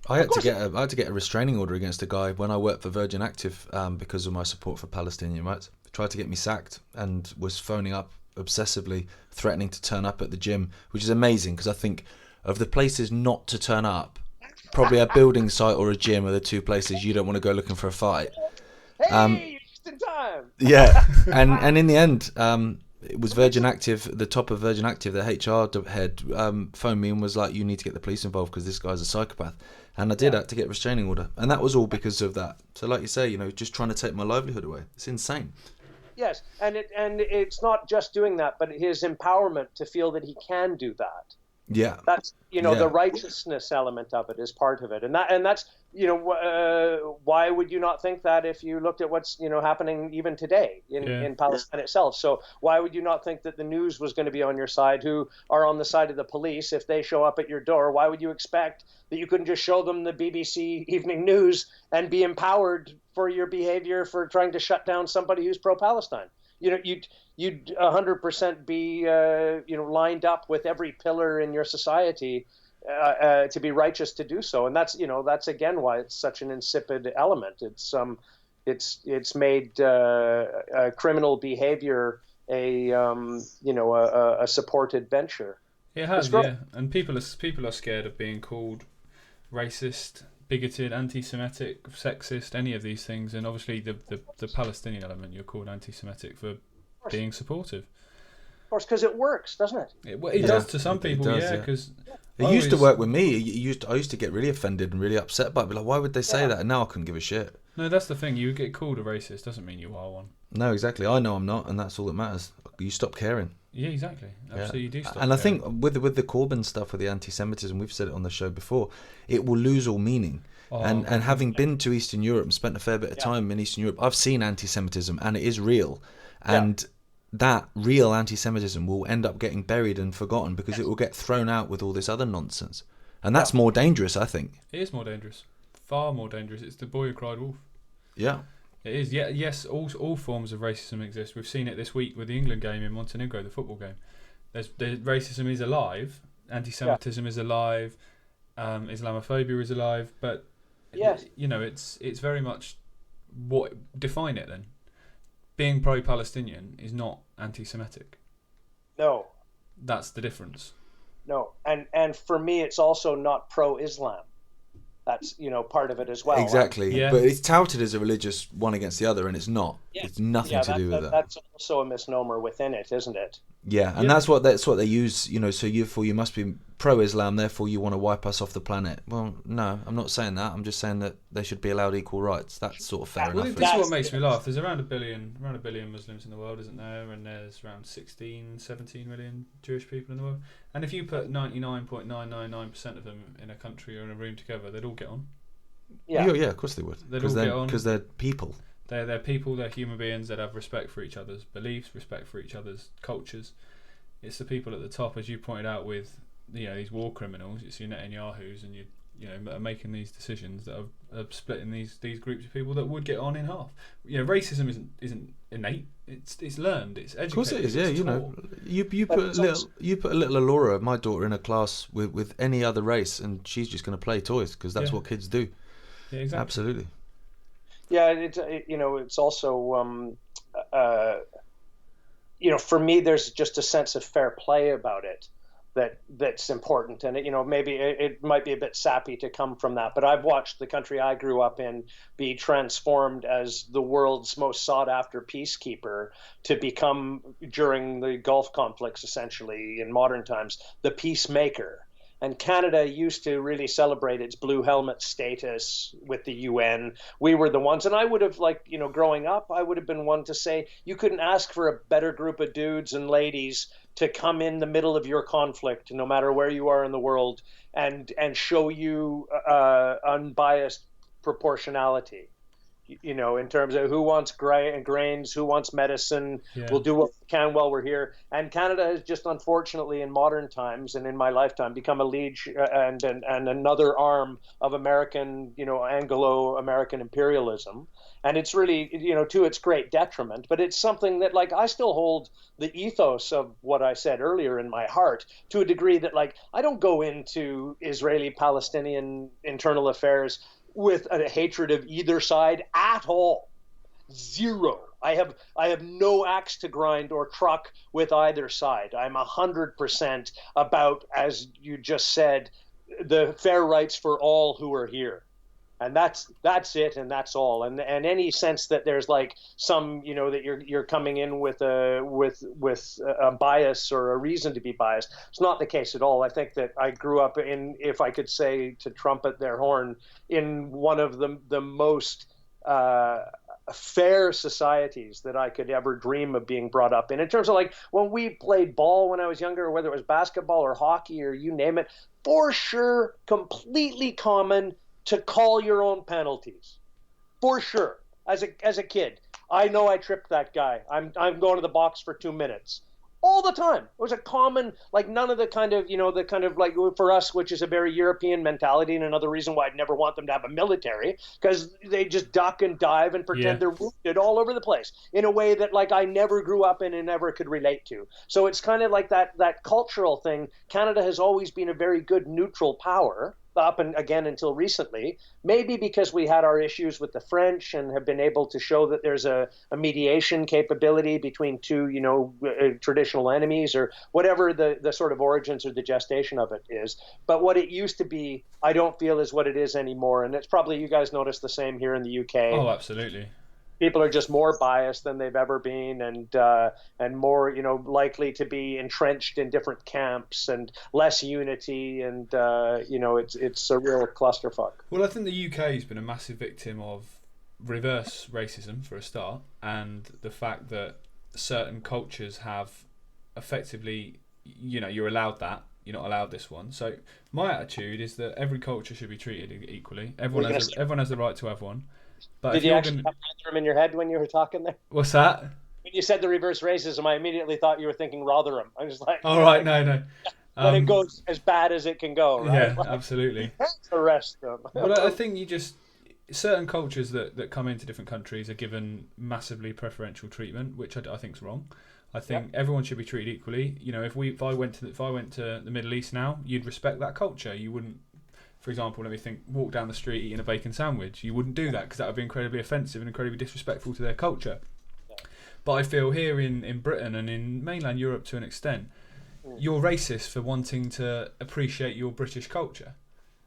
Speaker 1: I had to get a restraining order against a guy when I worked for Virgin Active because of my support for Palestinian rights. He tried to get me sacked and was phoning up obsessively, threatening to turn up at the gym, which is amazing because I think of the places not to turn up, probably a building site or a gym are the two places you don't want to go looking for a fight.
Speaker 3: Hey, just in time.
Speaker 1: Yeah, and in the end, it was Virgin Active, the top of Virgin Active, the HR head phoned me and was like, you need to get the police involved because this guy's a psychopath. And I did have to get a restraining order. And that was all because of that. So like you say, just trying to take my livelihood away. It's insane.
Speaker 3: Yes, and it's not just doing that, but his empowerment to feel that he can do that.
Speaker 1: Yeah.
Speaker 3: That's, the righteousness element of it is part of it. And that's, why would you not think that if you looked at what's, happening even today in Palestine itself? So why would you not think that the news was going to be on your side, who are on the side of the police if they show up at your door? Why would you expect that you couldn't just show them the BBC Evening News and be empowered for your behavior for trying to shut down somebody who's pro-Palestine? You'd 100% be lined up with every pillar in your society to be righteous to do so, and that's again why it's such an insipid element. It's made criminal behavior a supported venture.
Speaker 2: It has, yeah, and people are scared of being called racist, bigoted, anti-Semitic, sexist, any of these things, and obviously the Palestinian element, you're called anti-Semitic for being supportive.
Speaker 3: Of course, because it works, doesn't it?
Speaker 2: It does to some people, yeah. Because
Speaker 1: it used to work with me. I used to get really offended and really upset by it. But like, why would they say that? And now I couldn't give a shit.
Speaker 2: No, that's the thing. You get called a racist doesn't mean you are one.
Speaker 1: No, exactly. I know I'm not, and that's all that matters. You stop caring.
Speaker 2: Yeah, exactly. Absolutely, you do stop.
Speaker 1: And I think with the Corbyn stuff, with the anti-Semitism, we've said it on the show before, it will lose all meaning. And having been to Eastern Europe and spent a fair bit of time in Eastern Europe, I've seen anti-Semitism, and it is real. And that real anti-Semitism will end up getting buried and forgotten because it will get thrown out with all this other nonsense. And that's more dangerous, I think.
Speaker 2: It is more dangerous. Far more dangerous. It's the boy who cried wolf.
Speaker 1: Yeah.
Speaker 2: It is. Yeah. Yes, all forms of racism exist. We've seen it this week with the England game in Montenegro, the football game. The racism is alive. Anti-Semitism is alive. Islamophobia is alive. But, it's very much what... Define it then. Being pro-Palestinian is not anti-Semitic.
Speaker 3: No.
Speaker 2: That's the difference.
Speaker 3: No. And for me, it's also not pro-Islam. That's, part of it as well.
Speaker 1: Exactly. Yeah. But it's touted as a religious one against the other, and it's not. Yeah. It's nothing to do with that.
Speaker 3: That's also a misnomer within it, isn't it?
Speaker 1: Yeah, and that's what they use, so you must be pro-Islam, therefore you want to wipe us off the planet. Well, no, I'm not saying that. I'm just saying that they should be allowed equal rights. That's sort of fair enough.
Speaker 2: This is what makes me laugh. There's around a billion Muslims in the world, isn't there? And there's around 17 million Jewish people in the world. And if you put 99.999% of them in a country or in a room together, they'd all get on.
Speaker 1: Yeah, of course they would.
Speaker 2: They'd all get on.
Speaker 1: Because they're people.
Speaker 2: They're people, they're human beings that have respect for each other's beliefs, respect for each other's cultures. It's the people at the top, as you pointed out, with these war criminals. It's your Netanyahu's, and you are making these decisions that are splitting these groups of people that would get on in half. Racism isn't innate. It's learned. It's educated. Of course it is. Yeah,
Speaker 1: you put a little Alora, my daughter, in a class with any other race, and she's just going to play toys because that's what kids do.
Speaker 2: Yeah, exactly.
Speaker 1: Absolutely.
Speaker 3: Yeah, it's also for me, there's just a sense of fair play about it that's important, and maybe it might be a bit sappy to come from that, but I've watched the country I grew up in be transformed as the world's most sought after peacekeeper to become, during the Gulf conflicts, essentially in modern times, the peacemaker. And Canada used to really celebrate its blue helmet status with the UN. We were the ones, and I would have, growing up, I would have been one to say, you couldn't ask for a better group of dudes and ladies to come in the middle of your conflict, no matter where you are in the world, and show you unbiased proportionality. In terms of who wants grains, who wants medicine, we'll do what we can while we're here. And Canada has just, unfortunately, in modern times and in my lifetime, become a liege and another arm of American, Anglo-American imperialism. And it's really, to its great detriment. But it's something that, I still hold the ethos of what I said earlier in my heart to a degree that, I don't go into Israeli-Palestinian internal affairs with a hatred of either side at all. Zero. I have no axe to grind or truck with either side. I'm 100% about, as you just said, the fair rights for all who are here. And that's it, and that's all. And any sense that there's some, that you're coming in with a bias or a reason to be biased, it's not the case at all. I think that I grew up in, if I could say to trumpet their horn, in one of the most fair societies that I could ever dream of being brought up in terms of when we played ball when I was younger, whether it was basketball or hockey or you name it, for sure, completely common to call your own penalties, for sure. As a kid, I know I tripped that guy. I'm going to the box for 2 minutes, all the time. It was a common, none of the kind of for us, which is a very European mentality, and another reason why I'd never want them to have a military, because they just duck and dive and pretend they're wounded all over the place in a way that I never grew up in and never could relate to. So it's kind of that cultural thing. Canada has always been a very good neutral power, up and again until recently, maybe because we had our issues with the French and have been able to show that there's a mediation capability between two, traditional enemies, or whatever the sort of origins or the gestation of it is. But what it used to be, I don't feel is what it is anymore. And it's probably, you guys notice the same here in the UK.
Speaker 2: Oh, absolutely.
Speaker 3: people are just more biased than they've ever been, and more, likely to be entrenched in different camps and less unity, and it's a real clusterfuck.
Speaker 2: Well, I think the UK has been a massive victim of reverse racism for a start, and the fact that certain cultures have effectively, you're allowed that, you're not allowed this one. So my attitude is that every culture should be treated equally. Everyone has the right to have one. But
Speaker 3: Did you actually have Rotherham in your head when you were talking there?
Speaker 2: What's that?
Speaker 3: When you said the reverse racism, I immediately thought you were thinking Rotherham. I was like,
Speaker 2: all right, no.
Speaker 3: When it goes as bad as it can go, right?
Speaker 2: Yeah, absolutely.
Speaker 3: Arrest them.
Speaker 2: Well, I think certain cultures that come into different countries are given massively preferential treatment, which I think is wrong. I think everyone should be treated equally. If I went to the Middle East now, you'd respect that culture. You wouldn't, for example, walk down the street eating a bacon sandwich. You wouldn't do that because that would be incredibly offensive and incredibly disrespectful to their culture. Yeah. But I feel here in Britain and in mainland Europe to an extent, you're racist for wanting to appreciate your British culture.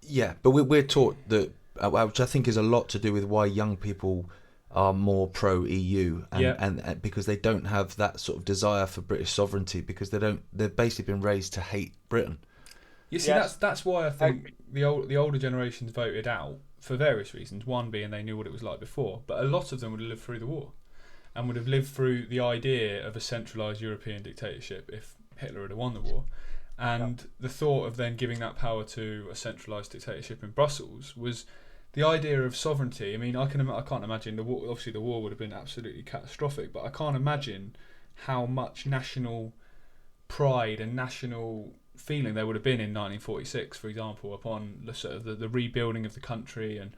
Speaker 1: Yeah, but we're taught that, which I think is a lot to do with why young people are more pro-EU, and because they don't have that sort of desire for British sovereignty, because they've basically been raised to hate Britain.
Speaker 2: You see, that's why I think the older generations voted out for various reasons. One being they knew what it was like before, but a lot of them would have lived through the war and would have lived through the idea of a centralised European dictatorship if Hitler had won the war. And the thought of then giving that power to a centralised dictatorship in Brussels was the idea of sovereignty. I mean, I can't imagine the war. Obviously, the war would have been absolutely catastrophic, but I can't imagine how much national pride and national feeling there would have been in 1946, for example, upon the sort of the rebuilding of the country and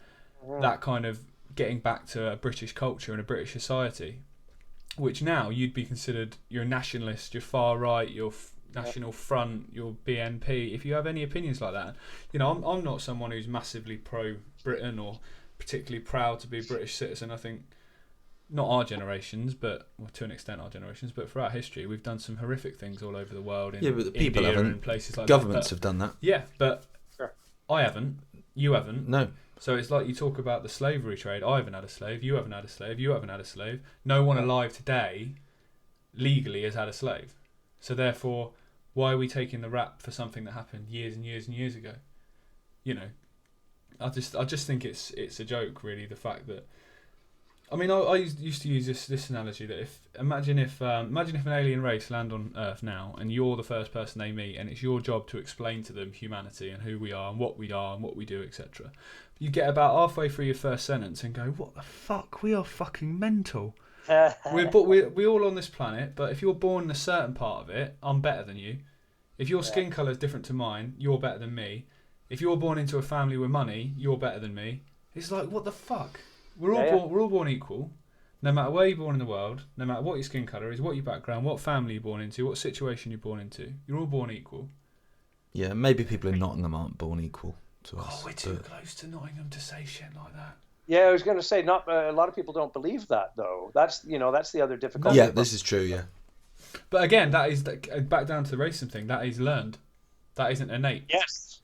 Speaker 2: that kind of getting back to a British culture and a British society, which now you'd be considered, you're a nationalist, you're far right, you're National Front, your BNP, if you have any opinions like that. I'm not someone who's massively pro-Britain or particularly proud to be a British citizen. I think not our generations, but to an extent our generations, but throughout history we've done some horrific things all over the world in
Speaker 1: but the people
Speaker 2: India
Speaker 1: haven't.
Speaker 2: and places like
Speaker 1: Governments
Speaker 2: that.
Speaker 1: have done that.
Speaker 2: Yeah, but I haven't. You haven't.
Speaker 1: No.
Speaker 2: So it's like you talk about the slavery trade. I haven't had a slave. You haven't had a slave. You haven't had a slave. No one alive today legally has had a slave. So therefore, why are we taking the rap for something that happened years and years and years ago? I just think it's a joke, really. The fact that, I mean, I used to use this analogy that imagine if an alien race land on Earth now, and you're the first person they meet, and it's your job to explain to them humanity and who we are and what we do, etc. You get about halfway through your first sentence and go, "What the fuck? We are fucking mental." We're all on this planet, but if you're born in a certain part of it, I'm better than you. If your skin colour is different to mine, you're better than me. If you're born into a family with money, you're better than me. It's like, what the fuck? We're all born equal. No matter where you're born in the world, no matter what your skin colour is, what your background, what family you're born into, what situation you're born into, you're all born equal.
Speaker 1: Yeah, maybe people in Nottingham aren't born equal to us.
Speaker 2: Oh, we're too close to Nottingham to say shit like that.
Speaker 3: Yeah, I was going to say, not a lot of people don't believe that, though. That's the other difficulty.
Speaker 1: Yeah, this is true. Yeah,
Speaker 2: but again, that is back down to the racism thing. That is learned. That isn't innate.
Speaker 3: Yes,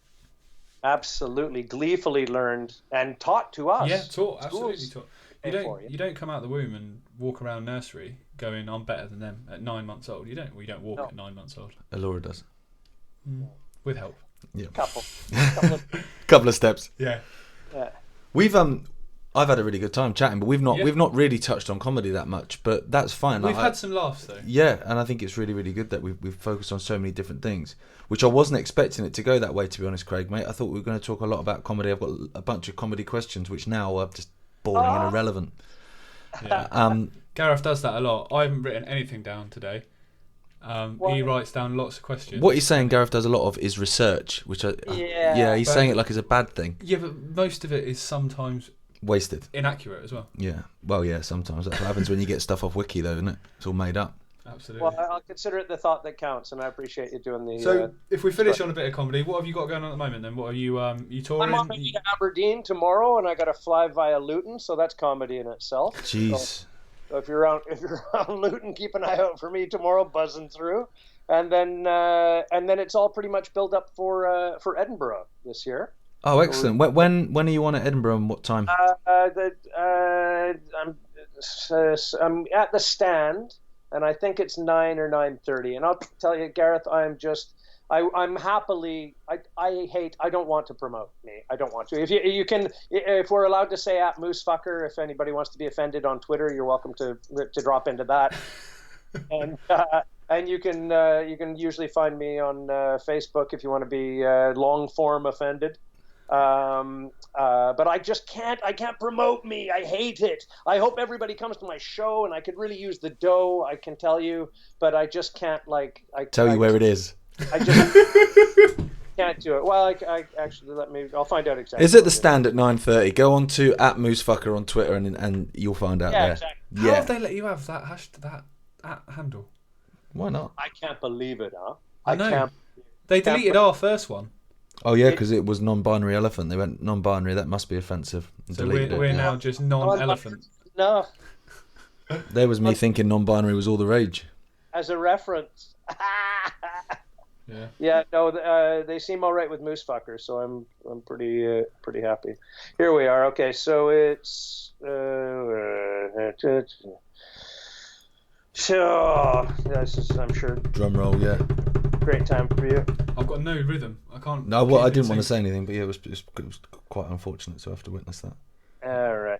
Speaker 3: absolutely, gleefully learned and taught to us.
Speaker 2: Yeah, absolutely taught. You don't come out the womb and walk around nursery going, "I'm better than them" at 9 months old. You don't. We don't walk at 9 months old.
Speaker 1: Alora does.
Speaker 2: With help.
Speaker 1: Yeah.
Speaker 3: Couple
Speaker 1: of steps.
Speaker 2: Yeah.
Speaker 1: I've had a really good time chatting, but we've not really touched on comedy that much, but that's fine.
Speaker 2: We've had some laughs though.
Speaker 1: Yeah, and I think it's really, really good that we've focused on so many different things, which I wasn't expecting it to go that way, to be honest, Craig, mate. I thought we were going to talk a lot about comedy. I've got a bunch of comedy questions, which now are just boring and irrelevant.
Speaker 2: Yeah. Gareth does that a lot. I haven't written anything down today. He writes down lots of questions.
Speaker 1: What he's saying Gareth does a lot of is research, which he's saying it like it's a bad thing.
Speaker 2: Yeah, but most of it is sometimes
Speaker 1: wasted,
Speaker 2: inaccurate as well.
Speaker 1: Yeah, well, yeah, sometimes that's what happens when you get stuff off Wiki, though, isn't it? It's all made up.
Speaker 2: Absolutely.
Speaker 3: Well, I'll consider it the thought that counts, and I appreciate you doing the.
Speaker 2: So, if we finish on a bit of comedy, what have you got going on at the moment? Then, what are you touring?
Speaker 3: I'm on my way to Aberdeen tomorrow, and I got to fly via Luton, so that's comedy in itself.
Speaker 1: Jeez.
Speaker 3: So if you're around Luton, keep an eye out for me tomorrow, buzzing through, and then it's all pretty much built up for Edinburgh this year.
Speaker 1: Oh, excellent. When are you on at Edinburgh and what time?
Speaker 3: I'm at the stand, and I think it's 9 or 9:30. And I'll tell you, Gareth, I'm happily. I don't want to promote me. I don't want to. If we're allowed to say at Moosefucker, if anybody wants to be offended on Twitter, you're welcome to drop into that. And you can usually find me on Facebook if you want to be long form offended. But I just can't. I can't promote me. I hate it. I hope everybody comes to my show, and I could really use the dough. I can tell you, but I just can't.
Speaker 1: Tell you where it is.
Speaker 3: I just can't do it. Well, I actually I'll find out exactly.
Speaker 1: Is it the stand at 9:30? Go on to at Moosefucker on Twitter, and you'll find out there.
Speaker 3: Exactly.
Speaker 2: How have they let you have that handle?
Speaker 1: Why not?
Speaker 3: I can't believe it, huh?
Speaker 2: I know. They deleted our first one.
Speaker 1: Oh yeah, because it was non-binary elephant. They went non-binary. That must be offensive.
Speaker 2: So we're now just non-elephant.
Speaker 3: No.
Speaker 1: There was me thinking non-binary was all the rage.
Speaker 3: As a reference.
Speaker 2: Yeah.
Speaker 3: Yeah. No. They seem all right with Moosefucker, so I'm pretty happy. Here we are. Okay, so it's. So this is, I'm sure,
Speaker 1: Drum roll, yeah.
Speaker 3: great time for you.
Speaker 2: I've got no rhythm. I can't.
Speaker 1: No, well, I didn't want to say anything, but yeah, it was quite unfortunate to have to witness that.
Speaker 3: All right.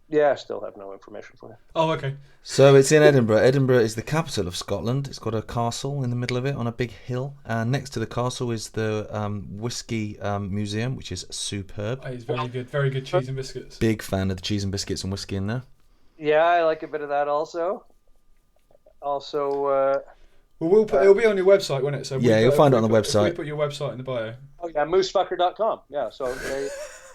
Speaker 3: Yeah, I still have no information for you.
Speaker 2: Oh, okay.
Speaker 1: So it's in Edinburgh. Edinburgh is the capital of Scotland. It's got a castle in the middle of it on a big hill. Next to the castle is the Whiskey Museum, which is superb.
Speaker 2: Oh, it's very good. Very good cheese and biscuits.
Speaker 1: Big fan of the cheese and biscuits and whiskey in there.
Speaker 3: Yeah, I like a bit of that also.
Speaker 2: Well, it'll be on your website, won't it? So
Speaker 1: yeah, you'll find it on the website.
Speaker 2: We put your website in the bio.
Speaker 3: Oh yeah, moosefucker.com. Yeah, so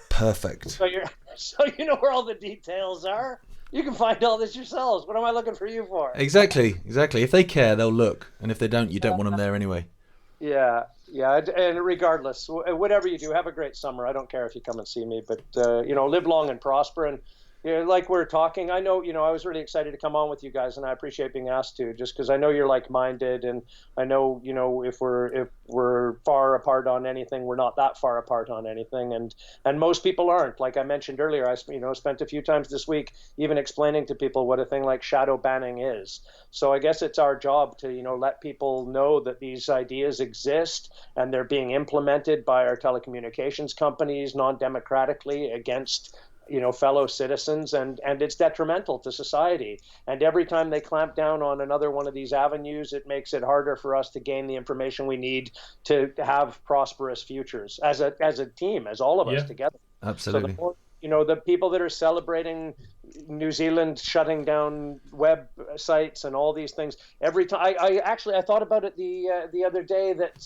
Speaker 1: perfect.
Speaker 3: So you know where all the details are. You can find all this yourselves. What am I looking for you for?
Speaker 1: Exactly. If they care, they'll look, and if they don't, you don't want them there anyway.
Speaker 3: Yeah, and regardless, whatever you do, have a great summer. I don't care if you come and see me, but live long and prosper. And like we're talking, I know, I was really excited to come on with you guys, and I appreciate being asked to, just because I know you're like-minded, and I know, if we're far apart on anything, we're not that far apart on anything, and most people aren't. Like I mentioned earlier, I spent a few times this week even explaining to people what a thing like shadow banning is. So I guess it's our job to, let people know that these ideas exist, and they're being implemented by our telecommunications companies non-democratically against fellow citizens, and it's detrimental to society. And every time they clamp down on another one of these avenues, it makes it harder for us to gain the information we need to have prosperous futures as a team, as all of us together.
Speaker 1: Absolutely.
Speaker 3: So the people that are celebrating New Zealand shutting down websites and all these things, every time I thought about it the other day that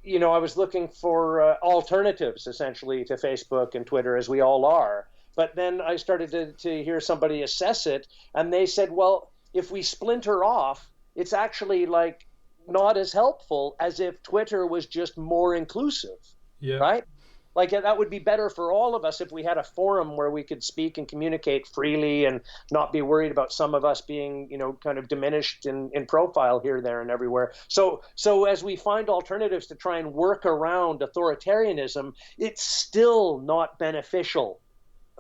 Speaker 3: I was looking for alternatives, essentially, to Facebook and Twitter, as we all are. But then I started to hear somebody assess it, and they said, well, if we splinter off, it's actually not as helpful as if Twitter was just more inclusive, right? Like that would be better for all of us if we had a forum where we could speak and communicate freely and not be worried about some of us being, kind of diminished in profile here, there, and everywhere. So as we find alternatives to try and work around authoritarianism, it's still not beneficial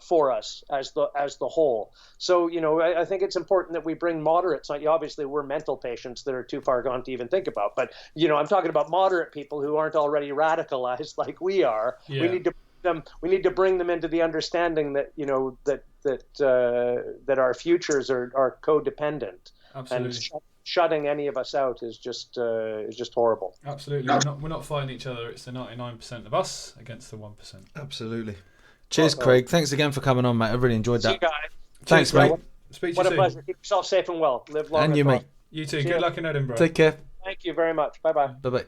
Speaker 3: for us as the whole. So I think it's important that we bring moderates. Obviously, we're mental patients that are too far gone to even think about, but I'm talking about moderate people who aren't already radicalized like we are. We need to bring them into the understanding that that our futures are codependent.
Speaker 2: Absolutely.
Speaker 3: And shutting any of us out is just horrible.
Speaker 2: Absolutely. We're not fighting each other. It's the 99% of us against the 1%.
Speaker 1: Absolutely. Cheers, Craig. Thanks again for coming on, mate. I really enjoyed that.
Speaker 3: See you guys.
Speaker 1: Thanks, mate.
Speaker 2: Speak to
Speaker 3: what
Speaker 2: you
Speaker 3: a
Speaker 2: soon.
Speaker 3: pleasure. Keep yourself safe and well. Live long
Speaker 1: And you, mate.
Speaker 2: You too. Good luck in Edinburgh.
Speaker 1: Take care.
Speaker 3: Thank you very much. Bye-bye.
Speaker 1: Bye-bye.